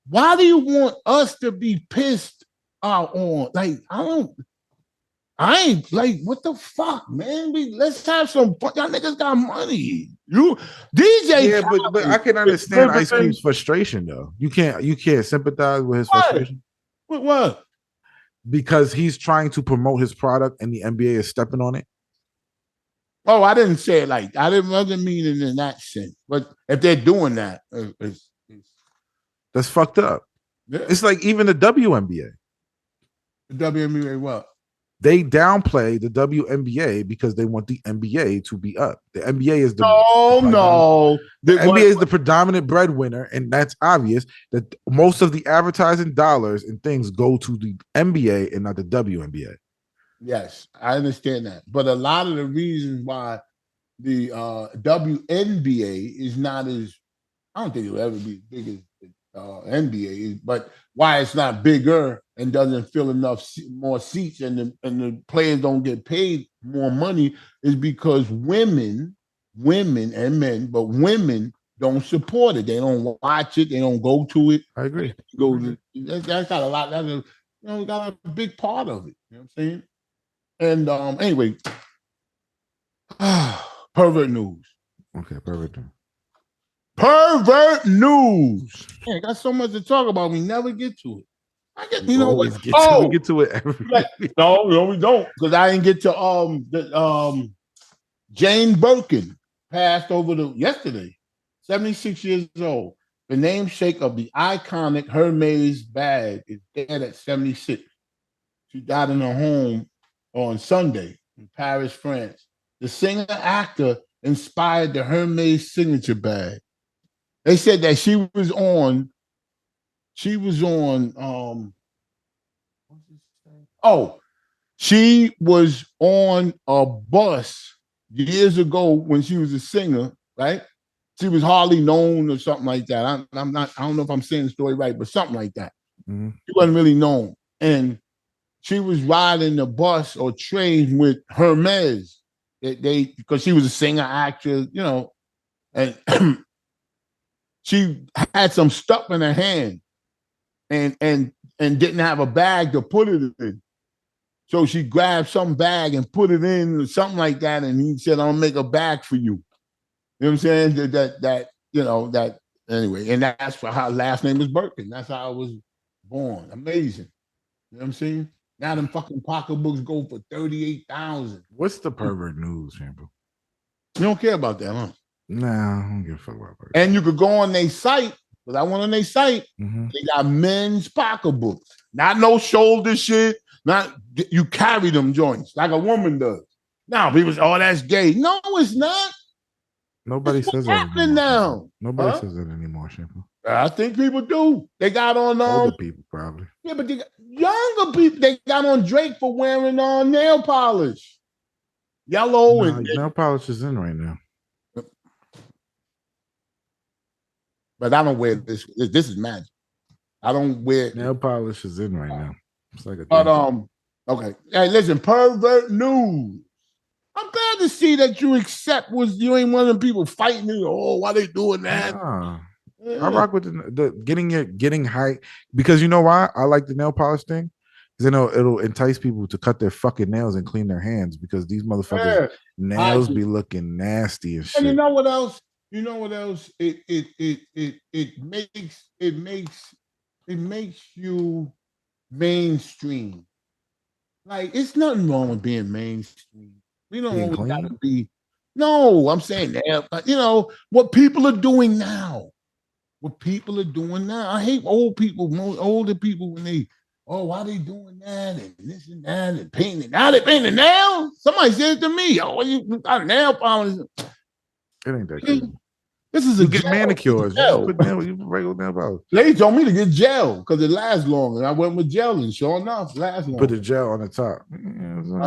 S4: why do you want us to be pissed out on? I ain't what the fuck, man? Let's have some fun. Y'all niggas got money. DJ.
S3: Yeah, but I can understand Ice Cube's frustration though. You can't sympathize with his frustration.
S4: With what?
S3: Because he's trying to promote his product and the NBA is stepping on it.
S4: Oh, I didn't say it like I wasn't meaning in that sense. But if they're doing that,
S3: that's fucked up. Yeah. It's like even the WNBA.
S4: The WNBA what?
S3: They downplay the WNBA because they want the NBA to be up. The NBA is the NBA is the predominant breadwinner, and that's obvious that most of the advertising dollars and things go to the NBA and not the WNBA.
S4: Yes, I understand that, but a lot of the reasons why the WNBA is not as I don't think it'll ever be as big as NBA is, but why it's not bigger and doesn't fill enough more seats and the players don't get paid more money is because women and men, but women don't support it. They don't watch it. They don't go to it.
S3: I agree.
S4: That's got a lot. That's got a big part of it. You know what I'm saying? And anyway, pervert news.
S3: Okay, pervert news.
S4: Pervert news. Man, got so much to talk about. We never get to it. We
S3: get to it every week.
S4: No, we don't. Because I didn't get to Jane Birkin passed over yesterday, 76 years old. The namesake of the iconic Hermes bag is dead at 76. She died in her home on Sunday in Paris, France. The singer-actor inspired the Hermes signature bag. They said that she was on she was on a bus years ago when she was a singer, right? She was hardly known or something like that. I don't know if I'm saying the story right, but something like that. Mm-hmm. She wasn't really known. And she was riding the bus or train with Hermes. Because she was a singer, actress, and she had some stuff in her hand and didn't have a bag to put it in. So she grabbed some bag and put it in or something like that. And he said, I'll make a bag for you. You know what I'm saying? That anyway. And that's for her last name is Birkin. That's how I was born. Amazing. You know what I'm saying? Now them fucking pocketbooks go for $38,000.
S3: What's the pervert news, Shampoo?
S4: You don't care about that, huh?
S3: Nah, I don't give a fuck about pervert.
S4: And you could go on their site, because I went on their site. Mm-hmm. They got men's pocketbooks. Not no shoulder shit. Not you carry them joints like a woman does. Now people say, "Oh, that's gay." No, it's not.
S3: Nobody says that
S4: anymore. Now.
S3: Nobody says that anymore, Shampoo.
S4: I think people do. They got on
S3: older people probably.
S4: Yeah, but Younger people, they got on Drake for wearing nail polish. Yellow
S3: Nah,
S4: and
S3: nail polish is in right now.
S4: but I don't wear this. This is magic. I don't wear
S3: Nail polish is in right now. It's like a
S4: but
S3: thing.
S4: okay. Hey, listen, pervert news. I'm glad to see that you you ain't one of them people fighting it. Oh, why they doing that?
S3: Nah.
S4: Yeah.
S3: I rock with the getting height because you know why I like the nail polish thing. Because it'll entice people to cut their fucking nails and clean their hands because these motherfuckers nails be looking nasty and shit.
S4: And you know what else? It makes you mainstream. Like it's nothing wrong with being mainstream. We don't always gotta be. No, I'm saying that. You know what people are doing now. What people are doing now. I hate older people when they, why they doing that and this and that and painting. Now they painting nails. Somebody said it to me. Oh, you got a nail polish.
S3: It ain't that crazy.
S4: This is
S3: you get manicures. You put regular nail polish.
S4: They told me to get gel because it lasts longer. I went with gel, and sure enough, it lasts longer.
S3: Put the gel on the top.
S4: And
S3: as long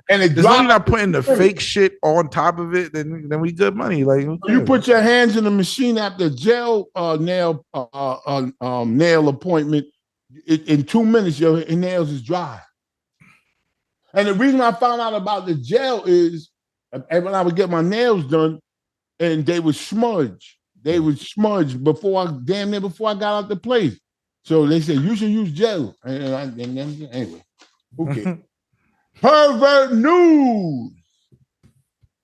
S3: as you're not putting the fake shit on top of it, then we good money. Like
S4: you put your hands in the machine after gel nail appointment. In 2 minutes, your nails is dry. And the reason I found out about the gel is when I would get my nails done, and they would smudge. They would smudge before I got out the place. So they said you should use gel. Anyway, okay. Pervert news.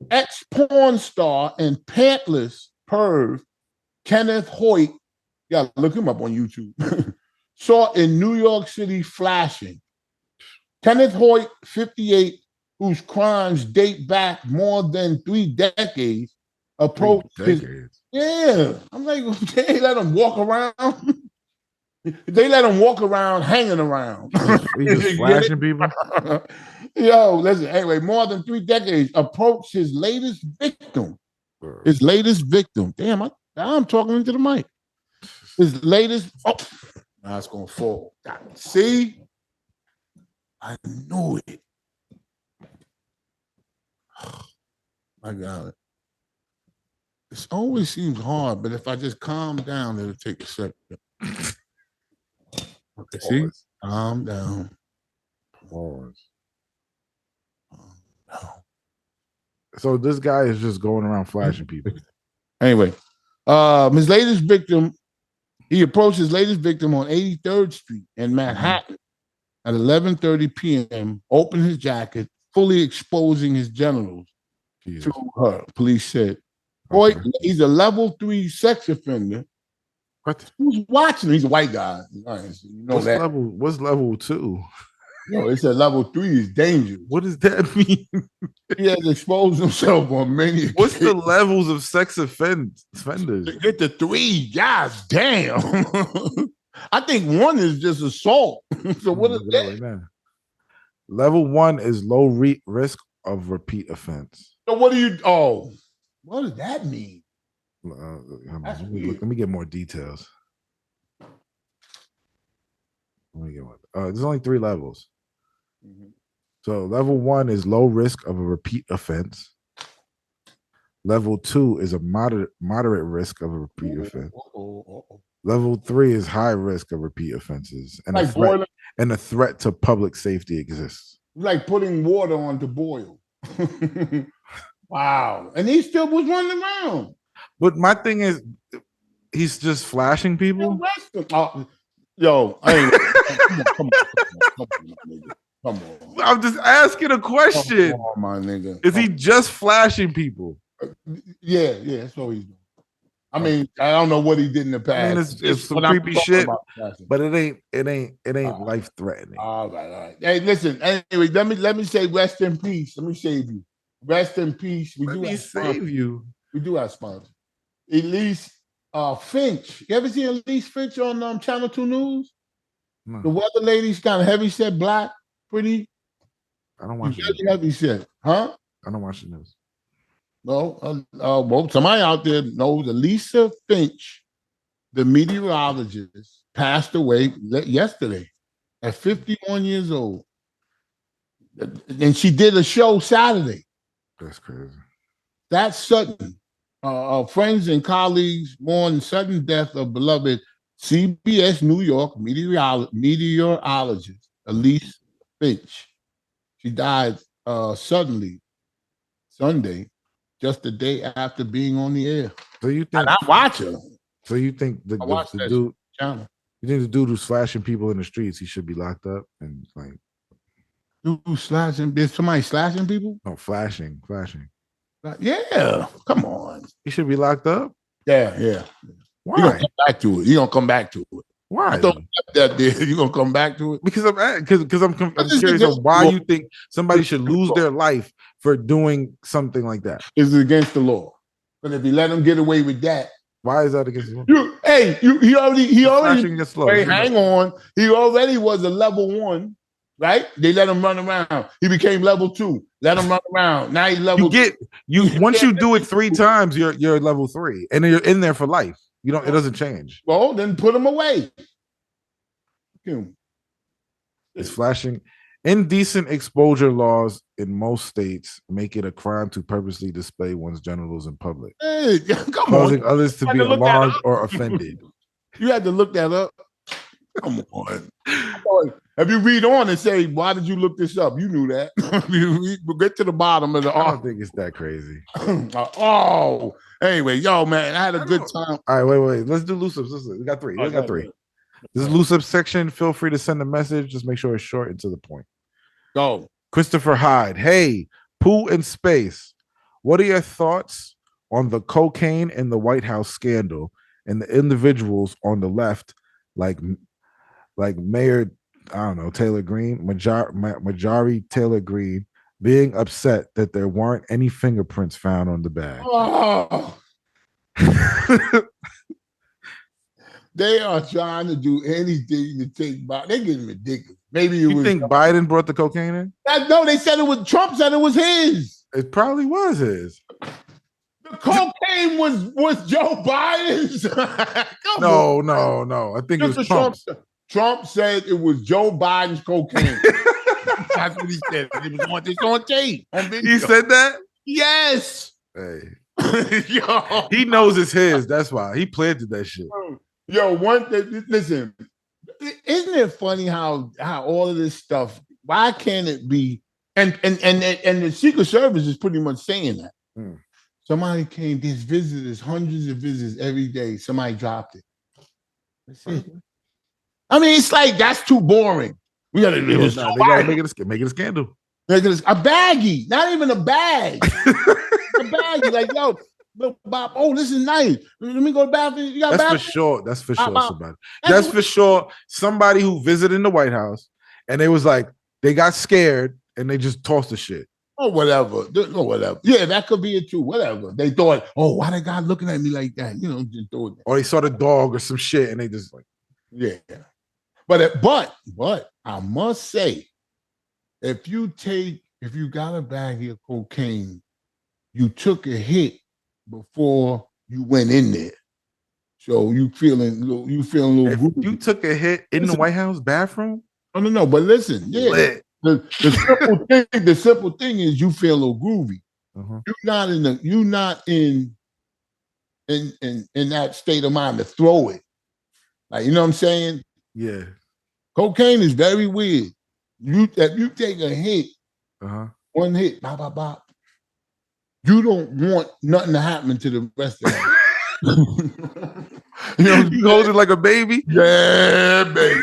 S4: Ex-porn star and pantless perv Kenneth Hoyt, look him up on YouTube, saw in New York City flashing. Kenneth Hoyt, 58, whose crimes date back more than 3 decades, approached I'm like, they let him walk around. They let him walk around hanging around.
S3: We just flashing people.
S4: Yo, listen, anyway, more than 3 decades, approached his latest victim. His latest victim. Damn, I'm talking into the mic. His latest, now it's gonna fall. See? I knew it. I got it. It always seems hard, but if I just calm down, it'll take a second. Okay, see? Calm down.
S3: Pause. So this guy is just going around flashing people.
S4: Anyway, his latest victim, he approached his latest victim on 83rd Street in Manhattan at 11:30 p.m., opened his jacket, fully exposing his genitals to her, police said. Boy, he's a level 3 sex offender.
S3: What?
S4: Who's watching? He's a white guy. You know
S3: what's
S4: that.
S3: What's level 2?
S4: No, they said level 3 is dangerous.
S3: What does that mean?
S4: He has exposed himself on many occasions.
S3: What's the levels of sex offenders?
S4: To get to 3, guys, damn. I think 1 is just assault. So what is that?
S3: Right now. Level 1 is low risk of repeat offense.
S4: So what do you? What does that mean?
S3: Let me get more details. Let me get one. There's only 3 levels. Mm-hmm. So level 1 is low risk of a repeat offense. Level 2 is a moderate risk of a repeat offense. Level 3 is high risk of repeat offenses, and a threat to public safety exists.
S4: Like putting water on to boil. Wow. And he still was running around.
S3: But my thing is, he's just flashing people.
S4: Yo, come on.
S3: I'm just asking a question.
S4: Come on, my nigga.
S3: Is he just flashing people?
S4: Yeah, that's what he's doing. I mean, I don't know what he did in the past.
S3: I mean, it's some creepy shit, but it ain't life threatening.
S4: All right. Hey, listen. Anyway, let me say rest in peace. Let me save you. Rest in peace.
S3: Let me save you.
S4: We do have sponsors. Elise Finch. You ever see Elise Finch on Channel 2 News? No. The weather lady's kind of heavy set, black, pretty.
S3: I don't watch
S4: it. Heavy set, huh?
S3: I don't watch the news.
S4: No, well, somebody out there knows Elisa Finch, the meteorologist, passed away yesterday. at 51 years old. And she did a show Saturday.
S3: That's crazy.
S4: That's sudden. Friends and colleagues mourn sudden death of beloved CBS New York meteorologist Elise Finch. She died suddenly Sunday, just a day after being on the air.
S3: So you think?
S4: And I watch her.
S3: So you think the dude?
S4: Channel.
S3: You think the dude who's flashing people in the streets, he should be locked up and like?
S4: Dude slashing? There's somebody slashing people?
S3: No, flashing.
S4: Yeah, come on.
S3: He should be locked up.
S4: Yeah.
S3: Why?
S4: You're gonna come back to it. You're gonna come back to it.
S3: Why?
S4: I thought that day you're gonna come back to it
S3: Because I'm curious of why you think somebody should lose their life for doing something like that.
S4: It's against the law. But if you let them get away with that,
S3: why is that against the law?
S4: He already.
S3: Wait,
S4: hang on. He already was a level 1, right? They let him run around. He became level 2. Let him run around. Now he's level.
S3: Once you do it 3 times, you're level 3, and you're in there for life. You don't. It doesn't change.
S4: Well, then put him away.
S3: It's flashing. Indecent exposure laws in most states make it a crime to purposely display one's genitals in public, causing others to be alarmed or offended.
S4: You had to look that up. Come on. If you read on and say, why did you look this up? You knew that. We'll get to the bottom of the
S3: I don't think it's that crazy.
S4: Anyway, yo, man, I had a good time.
S3: All right, wait. Let's do loose ups. We got 3. This is loose up section. Feel free to send a message. Just make sure it's short and to the point.
S4: Go.
S3: Christopher Hyde. Hey, Pooh in space. What are your thoughts on the cocaine in the White House scandal and the individuals on the left, like Mayor, I don't know, Taylor Greene, Majari Taylor Greene, being upset that there weren't any fingerprints found on the bag?
S4: Oh. They are trying to do anything to take Biden. They're getting ridiculous. Maybe
S3: you think Biden brought the cocaine in?
S4: No, they said it was Trump. Said it was his.
S3: It probably was his.
S4: The cocaine was Joe Biden's.
S3: No. I think it was Trump's.
S4: Trump said it was Joe Biden's cocaine. That's what he said. It was on tape. On video.
S3: He said that?
S4: Yes.
S3: Hey.
S4: Yo.
S3: He knows it's his. That's why he planted that shit.
S4: Yo, listen. Isn't it funny how all of this stuff? Why can't it be? And the Secret Service is pretty much saying that. Somebody came. There's visitors, hundreds of visitors every day. Somebody dropped it. That's it. I mean, it's like that's too boring. We gotta. They
S3: gotta make it a scandal.
S4: A baggie, not even a bag. A baggie, like yo. Look, Bob, this is nice. Let me go to the bathroom. You got
S3: That's for sure. That's for sure. Somebody. That's for sure. Somebody who visited in the White House and they was like, they got scared and they just tossed the shit.
S4: Whatever. Yeah, that could be it too. Whatever. They thought, why that guy looking at me like that? You know, just throw it.
S3: Or they saw the dog or some shit and they just like,
S4: yeah. But I must say, if you got a bag of cocaine, you took a hit before you went in there, so you feeling a little.
S3: If you took a hit in the White House bathroom?
S4: No. But listen, yeah, the simple thing is you feel a little groovy. You're not in that state of mind to throw it. Like, you know what I'm saying?
S3: Yeah.
S4: Cocaine is very weird. If you take a hit, one hit, bop, bop, bop. You don't want nothing to happen to the rest of it.
S3: You hold it like a baby?
S4: Yeah, baby.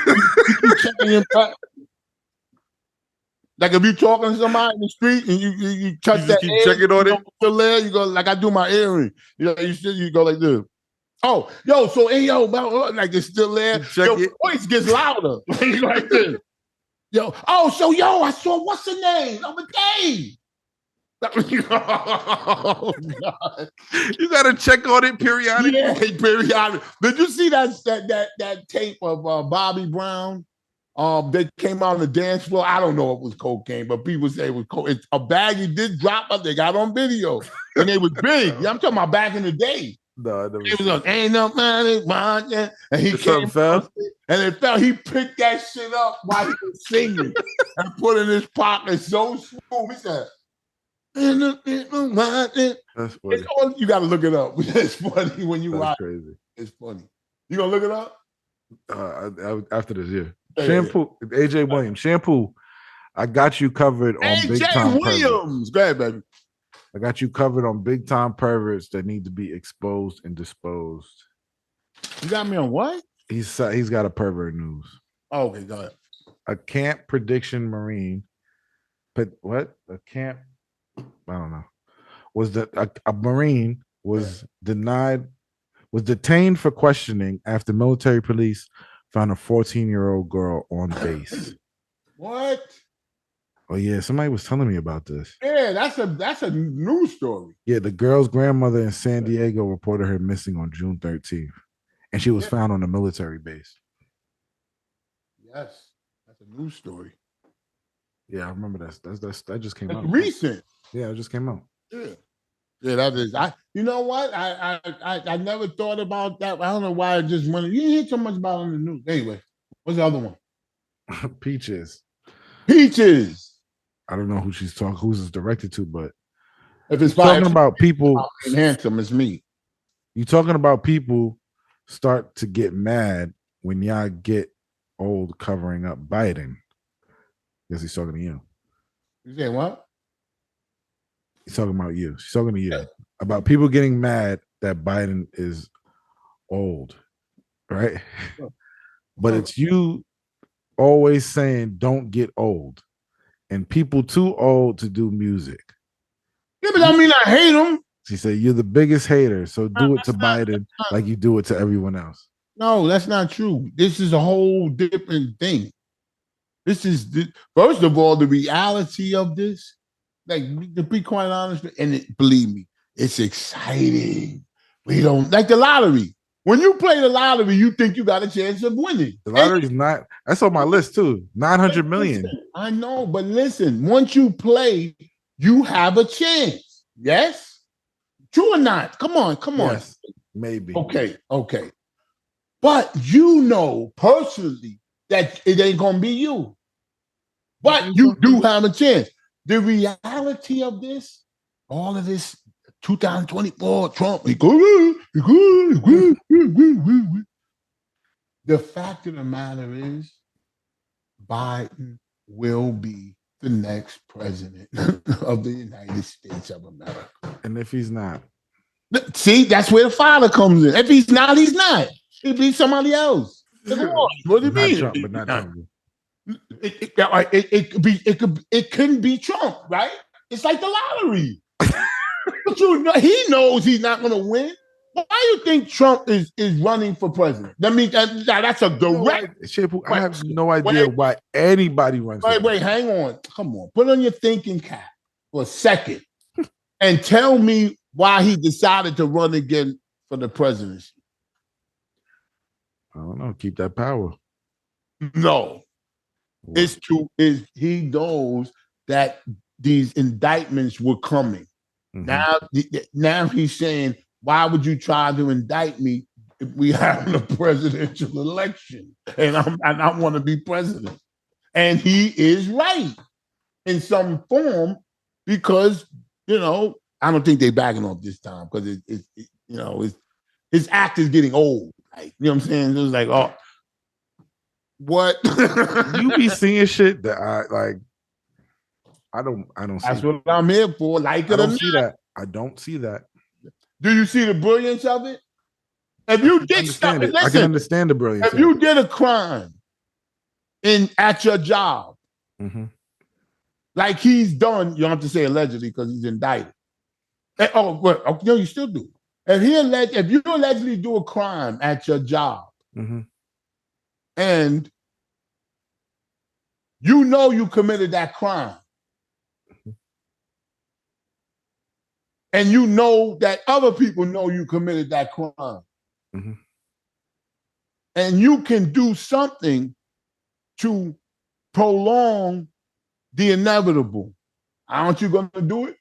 S4: Like if you're talking to somebody in the street and you touch that
S3: keep checking on it?
S4: Still there, you go like I do my earring. You go like this. Oh, yo, so like it's still there. Your voice gets louder. Like this. I saw what's the name? Number Dave. Oh, God.
S3: You gotta check on it periodically.
S4: Yeah, periodically. Did you see that tape of Bobby Brown? They came out on the dance floor. I don't know if it was cocaine, but people say it was cocaine. A bag he did drop up. They got on video, and it was big. I'm talking about back in the day.
S3: No,
S4: it was like, ain't no money, and he came.
S3: Fell?
S4: And it felt he picked that shit up while he was singing and put it in his pocket so smooth. He said,
S3: That's funny.
S4: you got to look it up. It's funny when you watch.
S3: That's crazy.
S4: It's funny. You gonna look it up?
S3: After this, yeah.
S4: Hey,
S3: Shampoo, AJ Williams. Shampoo, I got you covered on Big Time
S4: AJ Williams. Go ahead, baby.
S3: I got you covered on big time perverts that need to be exposed and disposed.
S4: You got me on what?
S3: He's got a pervert news.
S4: Oh, okay, go ahead.
S3: A camp prediction Marine, but what? A camp, I don't know. Was that a Marine was detained for questioning after military police found a 14-year-old girl on base.
S4: What?
S3: Oh yeah, somebody was telling me about this.
S4: Yeah, that's a news story.
S3: Yeah, the girl's grandmother in San Diego reported her missing on June 13th, and she was found on a military base.
S4: Yes, that's a news story.
S3: Yeah, I remember that just came out
S4: recent.
S3: Yeah, it just came out.
S4: Yeah, that is. You know what? I never thought about that. I don't know why I just wanted. You didn't hear so much about it on the news. Anyway, what's the other one?
S3: Peaches.
S4: I
S3: don't know who's it's directed to, but
S4: if it's
S3: talking about people
S4: handsome, it's me.
S3: You talking about people start to get mad when y'all get old covering up Biden. Because he's talking to you.
S4: You saying what?
S3: He's talking about you. She's talking to you about people getting mad that Biden is old, right? But it's you always saying don't get old. And people too old to do music.
S4: Yeah, but I mean I hate him.
S3: She said you're the biggest hater, so do it to Biden like you do it to everyone else.
S4: No, that's not true. This is a whole different thing. This is first of all the reality of this. Like to be quite honest, and believe me, it's exciting. We don't like the lottery. When you play the lottery, you think you got a chance of winning.
S3: The lottery's not. That's on my list too. 900 million.
S4: I know, but listen. Once you play, you have a chance. Yes, true or not? Come on.
S3: Yes, maybe.
S4: Okay. But you know personally that it ain't gonna be you. But you do have a chance. The reality of this, all of this 2024 Trump, the fact of the matter is Biden will be the next president of the United States of America.
S3: And if he's not?
S4: See, that's where the father comes in. If he's not, he's not. He'll be somebody else. What do you mean?
S3: Trump, but not Trump.
S4: It couldn't be Trump, right? It's like the lottery. But he knows he's not going to win. Why do you think Trump is running for president? That means that's a direct.
S3: I have no idea why anybody runs.
S4: Wait, hang on. Come on, put on your thinking cap for a second, and tell me why he decided to run again for the presidency.
S3: I don't know. Keep that power.
S4: No. He knows that these indictments were coming. Mm-hmm. Now he's saying, why would you try to indict me if we have a presidential election and I want to be president? And he is right in some form because, I don't think they're backing off this time because his act is getting old. Like, you know what I'm saying? It was like, oh, what?
S3: You be seeing shit that I don't see.
S4: That's what I'm here for. Like it or not.
S3: See that. I don't see that.
S4: Do you see the brilliance of it? If you did something,
S3: I can understand the brilliance.
S4: If you did a crime at your job, like he's done, you don't have to say allegedly because he's indicted. No, you still do. If you allegedly do a crime at your job, and you committed that crime, and you know that other people know you committed that crime, and you can do something to prolong the inevitable, aren't you going to do it?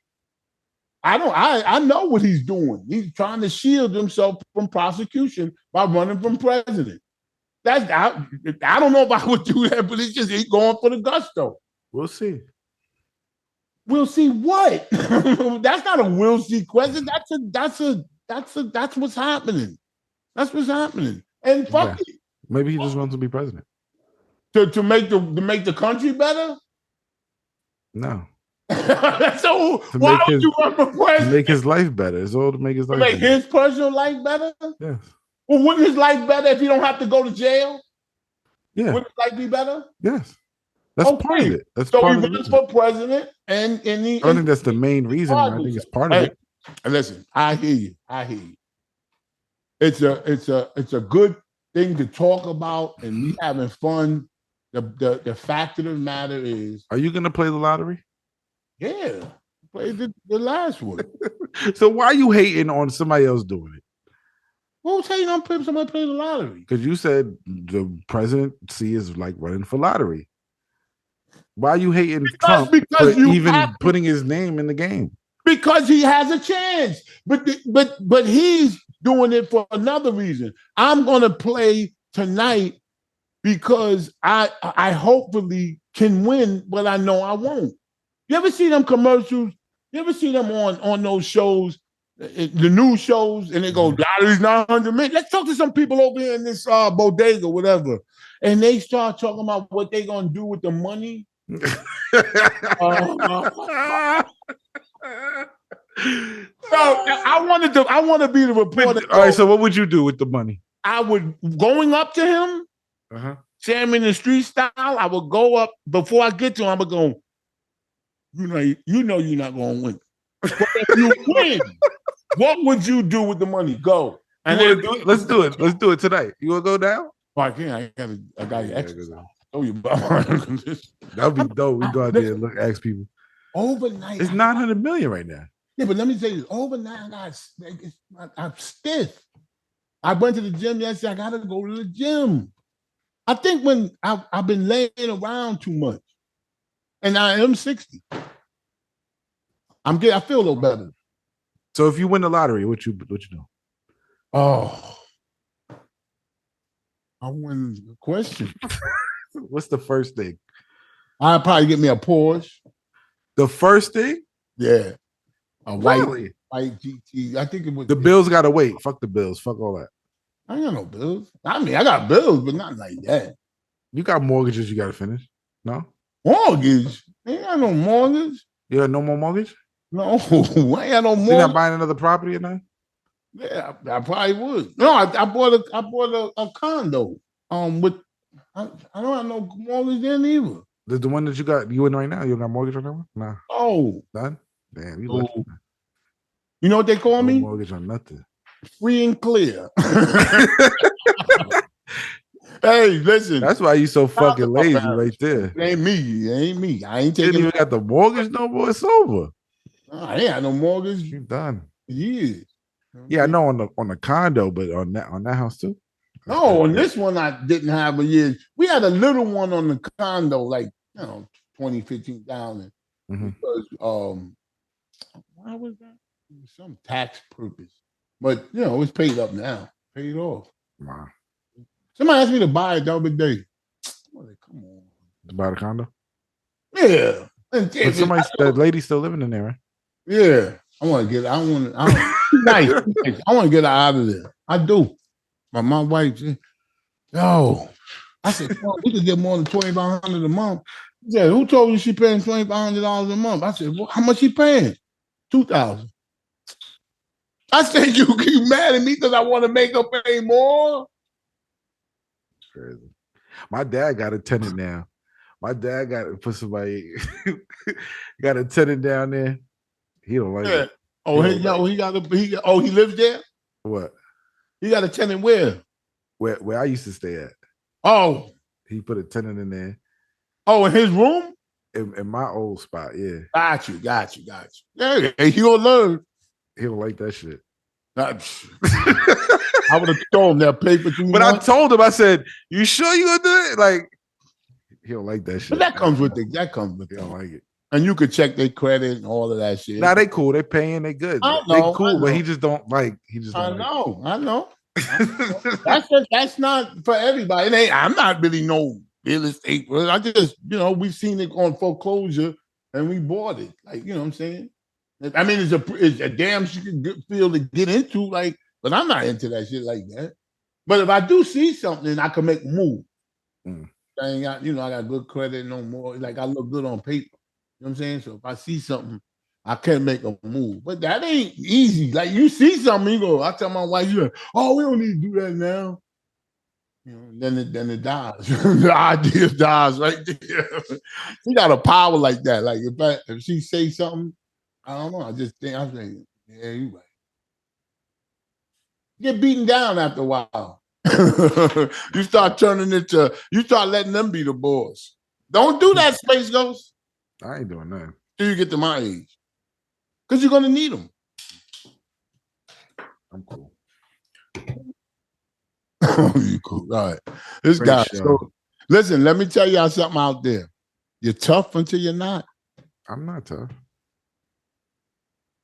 S4: I know what he's doing. He's trying to shield himself from prosecution by running from president. I don't know if I would do that, but it's just he's going for the gusto.
S3: We'll see.
S4: We'll see what? That's not a we'll see question. That's what's happening. That's what's happening. And fuck it.
S3: Maybe he just wants to be president.
S4: To make the country better?
S3: No.
S4: So why would you run for president?
S3: To make his life better. It's all to make his life
S4: better. His personal life better?
S3: Yes.
S4: Well, wouldn't his life better if he don't have to go to jail?
S3: Yeah.
S4: Wouldn't his life be better?
S3: Yes. That's part of it. That's
S4: so
S3: part
S4: he
S3: of
S4: runs for president, and he.
S3: I don't think that's the main reason. I think it's part of it.
S4: Listen, I hear you. It's a good thing to talk about, and me having fun. The fact of the matter is,
S3: are you gonna play the lottery?
S4: Yeah, play the last one.
S3: So why are you hating on somebody else doing it?
S4: Who's hating on somebody playing the lottery?
S3: Because you said the presidency is like running for lottery. Why are you hating Trump for even putting his name in the game?
S4: Because he has a chance. But he's doing it for another reason. I'm gonna play tonight because I hopefully can win, but I know I won't. You ever see them commercials? You ever see them on those shows, the news shows, and they go, lottery's 900 million. Let's talk to some people over here in this bodega, whatever. And they start talking about what they're gonna do with the money. So I want to be the reporter.
S3: All right, so what would you do with the money?
S4: I would, going up to him, say him in the street style, I would go up before I get to him, I would go, you know you're not going to win. But if you win, what would you do with the money? Go. And then,
S3: let's do it. Let's do it tonight. You want to go down?
S4: Oh, I can't. I got to exercise. Oh, you
S3: that'd be dope. We go out there and ask people.
S4: Overnight,
S3: it's 900 million right now.
S4: Yeah, but let me say this. Overnight, I'm stiff. I went to the gym yesterday. I got to go to the gym. I think when I've been laying around too much, and I am 60. I feel a little better.
S3: So if you win the lottery, what you do?
S4: Oh, I win the question.
S3: What's the first thing?
S4: I'll probably get me a Porsche.
S3: The first thing?
S4: Yeah. A white
S3: GT.
S4: I think it was
S3: the bills gotta wait. Fuck the bills. Fuck all that.
S4: I ain't got no bills. I mean, I got bills, but not like that.
S3: You got mortgages you gotta finish. No?
S4: Mortgage? I ain't got no mortgage.
S3: You got no more mortgage?
S4: No, I ain't got no mortgage.
S3: You're not buying another property or nothing?
S4: Yeah, I probably would. No, I bought a condo. I don't have no mortgage in either.
S3: The one that you in right now, you got mortgage on that one? Nah.
S4: Oh.
S3: Done? Damn, you lucky.
S4: You know what they call me?
S3: Mortgage on nothing.
S4: Free and clear. Hey, listen.
S3: That's why you so fucking lazy right there.
S4: It ain't me. I ain't
S3: taking. You
S4: even
S3: got the mortgage no more. It's over.
S4: I ain't had no mortgage.
S3: You done.
S4: Yeah.
S3: Yeah, I know on the condo, but on that house too.
S4: No, on this one I didn't have a year. We had a little one on the condo, like 20, 15,000. Because why was that? Some tax purpose. But it's paid up now. Paid off.
S3: Wow.
S4: Somebody asked me to buy it the other day. Come on.
S3: To buy the condo?
S4: Yeah.
S3: But that lady's still living in there, right?
S4: Yeah. I want to get nice. I want to get her out of there. I do. But my wife, I said, we could get more than $2,500 a month. She said, who told you she paying $2,500 a month? I said, well, how much she paying? $2,000. I said, you mad at me because I want to make her pay more?
S3: Crazy. My dad got a tenant now. My dad got to put somebody got a tenant down there. He don't like it.
S4: Oh, he lives there?
S3: What?
S4: He got a tenant where?
S3: Where I used to stay at.
S4: Oh.
S3: He put a tenant in there.
S4: Oh, in his room?
S3: In my old spot, yeah.
S4: Got you. Yeah, he'll learn.
S3: He don't like that shit.
S4: I would have told him that pay for 2
S3: But
S4: months.
S3: I told him, I said, you sure you gonna do it? Like, he don't like that shit.
S4: But that comes with it.
S3: He don't like it.
S4: And you could check their credit and all of that shit.
S3: Nah, they cool. They paying. They good.
S4: I know,
S3: they cool, but he just don't like.
S4: I know. That's not for everybody. It ain't, I'm not really no real estate. I just, we've seen it on foreclosure and we bought it. Like, you know what I'm saying? I mean, it's a damn field to get into, like, but I'm not into that shit like that. But if I do see something, I can make a move. I ain't got, I got good credit no more. Like, I look good on paper. You know what I'm saying? So if I see something, I can make a move. But that ain't easy. Like, you see something, you go, I tell my wife, we don't need to do that now. Then it dies. The idea dies right there. She got a power like that. Like, if she say something, I don't know. I just think, I'm saying, yeah, you right. Get beaten down after a while. You start letting them be the boss. Don't do that, Space Ghost.
S3: I ain't doing that.
S4: Till you get to my age. Because you're going to need them.
S3: I'm cool.
S4: You cool. All right. This guy. So, listen, let me tell y'all something out there. You're tough until you're not.
S3: I'm not tough.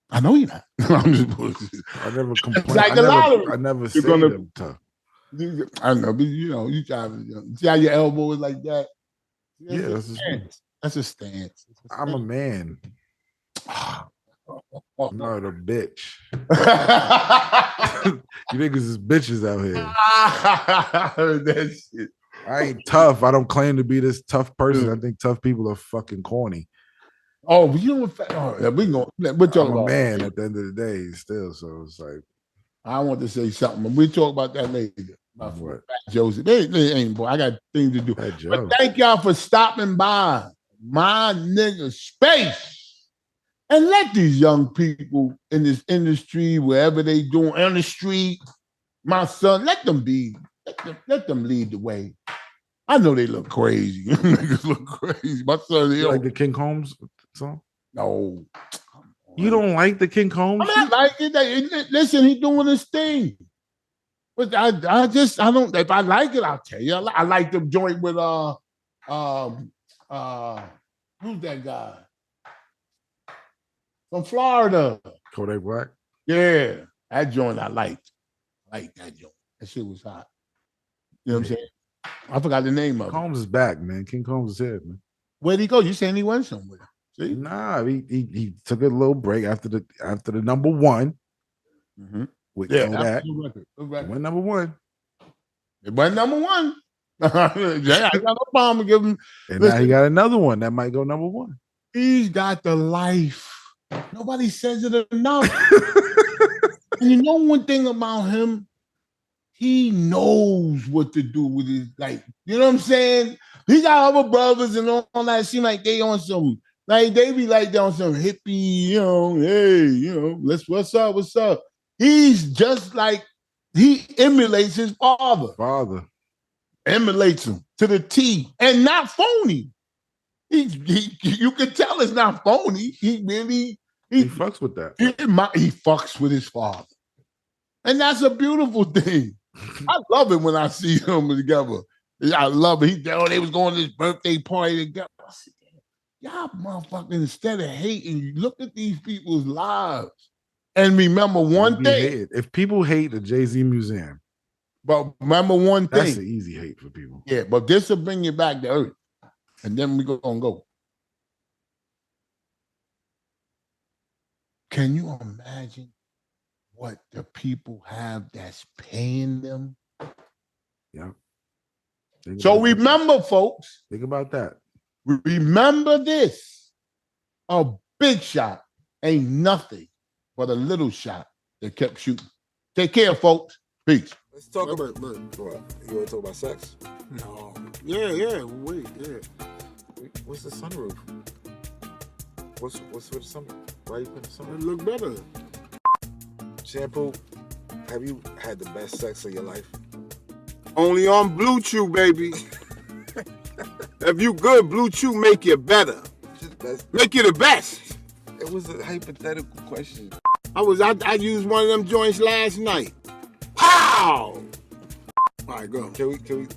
S4: I know you're not. I'm just bullshit.
S3: I never complain.
S4: Like
S3: I never say I'm tough.
S4: I know, but you try to see how your elbow is like that.
S3: Yeah,
S4: that's a stance.
S3: I'm a man. I'm not a bitch. You niggas is bitches out here.
S4: I heard that shit.
S3: I ain't tough. I don't claim to be this tough person. I think tough people are fucking corny.
S4: Oh, we talking
S3: I'm a man at the end of the day still, so it's like
S4: I want to say something, but we talk about that later.
S3: What?
S4: Joseph. They ain't boy. I got things to do. But thank y'all for stopping by my nigga Space. And let these young people in this industry, wherever they doing on the street, my son, let them lead the way. I know they look crazy. Niggas look crazy. My son,
S3: you like the King Combs song?
S4: No.
S3: You don't like the King Combs?
S4: I mean, I like it. Listen, he doing his thing. But I don't. If I like it, I'll tell you. I like the joint with who's that guy from Florida?
S3: Kodak Black.
S4: Yeah, that joint I liked. I like that joint. That shit was hot. You know what I'm saying? I forgot the name of it.
S3: Combs is back, man. King Combs is here, man.
S4: Where'd he go? You saying he went somewhere? See?
S3: Nah, he took a little break after the number one.
S4: Mm-hmm.
S3: With Kodak.
S4: Good record.
S3: Went number one.
S4: It went number one. Yeah, I got no problem with giving him.
S3: And now he got another one that might go number one.
S4: He's got the life. Nobody says it enough. And you know one thing about him? He knows what to do with his, like, you know what I'm saying? He got other brothers and all that. Seem like they on some, like, they be like they on some hippie, hey, what's up? He's just like, he emulates his father. Emulates him to the T, and not phony. You can tell it's not phony. He
S3: fucks with that.
S4: He fucks with his father, and that's a beautiful thing. I love it when I see them together. I love it. They was going to this birthday party together. I said, y'all motherfuckers, instead of hating, you look at these people's lives and remember one thing.
S3: Hated. If people hate the Jay-Z museum,
S4: but remember one thing.
S3: That's an easy hate for people.
S4: Yeah, but this will bring you back to earth. And then we're going to go. Can you imagine what the people have that's paying them?
S3: Yeah.
S4: So remember, folks.
S3: Think about that.
S4: Remember this. A big shot ain't nothing but a little shot that kept shooting. Take care, folks. Peace.
S1: Let's talk about what? You want to talk about sex?
S2: No. Yeah. Wait.
S1: What's the sunroof? What's with the sunroof? Why you putting the sunroof?
S2: It look better.
S1: Shampoo, have you had the best sex of your life?
S2: Only on Blue Chew, baby. If you good, Blue Chew make you better. Make you the best.
S1: It was a hypothetical question.
S2: I used one of them joints last night. Pow! All right, go.
S1: Can we be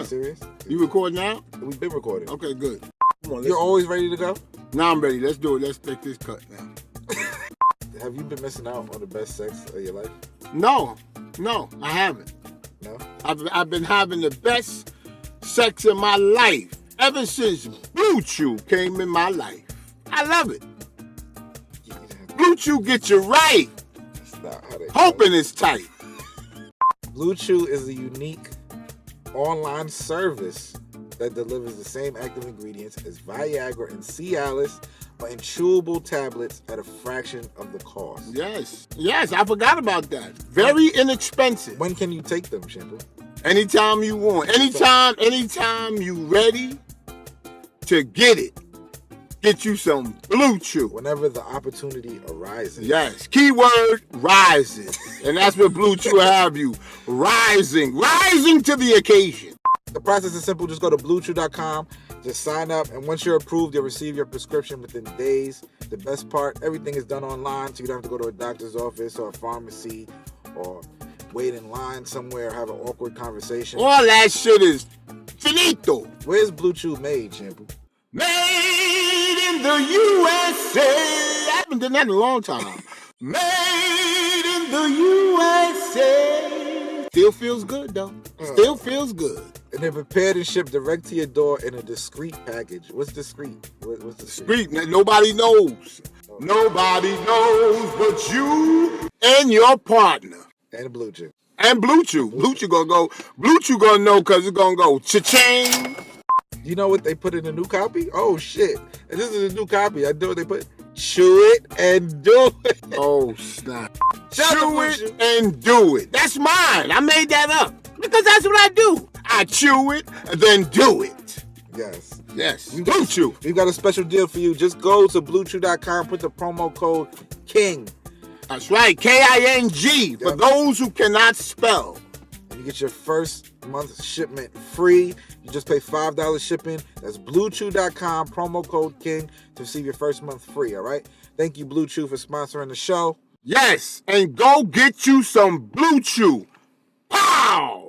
S1: serious?
S2: You recording now?
S1: We've been recording.
S2: Okay, good. Come on,
S1: you're always ready to go?
S2: Now I'm ready. Let's do it. Let's take this cut now.
S1: Have you been missing out on the best sex of your life?
S2: No. No, I haven't.
S1: No?
S2: I've been having the best sex in my life ever since Blue Chew came in my life. I love it. Blue Chew gets you right.
S1: That's not how they
S2: Hoping it's tight.
S1: Blue Chew is a unique online service that delivers the same active ingredients as Viagra and Cialis, but in chewable tablets at a fraction of the cost.
S2: Yes, I forgot about that. Very inexpensive.
S1: When can you take them, Shampoo?
S2: Anytime you want. Anytime you ready to get it. Get you some Blue Chew.
S1: Whenever the opportunity arises.
S2: Yes. Keyword rises. And that's what Blue Chew have you. Rising to the occasion.
S1: The process is simple. Just go to bluechew.com. Just sign up. And once you're approved, you'll receive your prescription within days. The best part, everything is done online. So you don't have to go to a doctor's office or a pharmacy or wait in line somewhere or have an awkward conversation.
S2: All that shit is finito.
S1: Where's Blue Chew made, Shampoo?
S2: Made in the USA. I haven't done that in a long time. Made in the USA. Still feels good, though. Still feels good.
S1: And they're prepared and shipped direct to your door in a discreet package. What's discreet? What's discreet?
S2: Nobody knows. Nobody knows but you and your partner.
S1: And Blue Chew.
S2: And Blue Chew. Blue Chew gonna go. Blue Chew gonna know because it's gonna go cha-ching.
S1: You know what they put in the new copy? Oh, shit. And this is a new copy. I know what they put. Chew it and do it.
S2: Oh, snap.
S1: Shout out
S2: Chew
S1: to
S2: it
S1: Blue Chew.
S2: and do it. That's mine. I made that up. Because that's what I do. I chew it and then do it.
S1: Yes.
S2: Yes. Blue Chew.
S1: We've got a special deal for you. Just go to bluechew.com, put the promo code KING.
S2: That's right. KING. For
S1: Yep.
S2: those who cannot spell.
S1: And you get your first month shipment free. You just pay $5 shipping. That's bluechew.com, promo code KING to receive your first month free, all right? Thank you, Blue Chew, for sponsoring the show.
S2: Yes. And go get you some Blue Chew. Pow!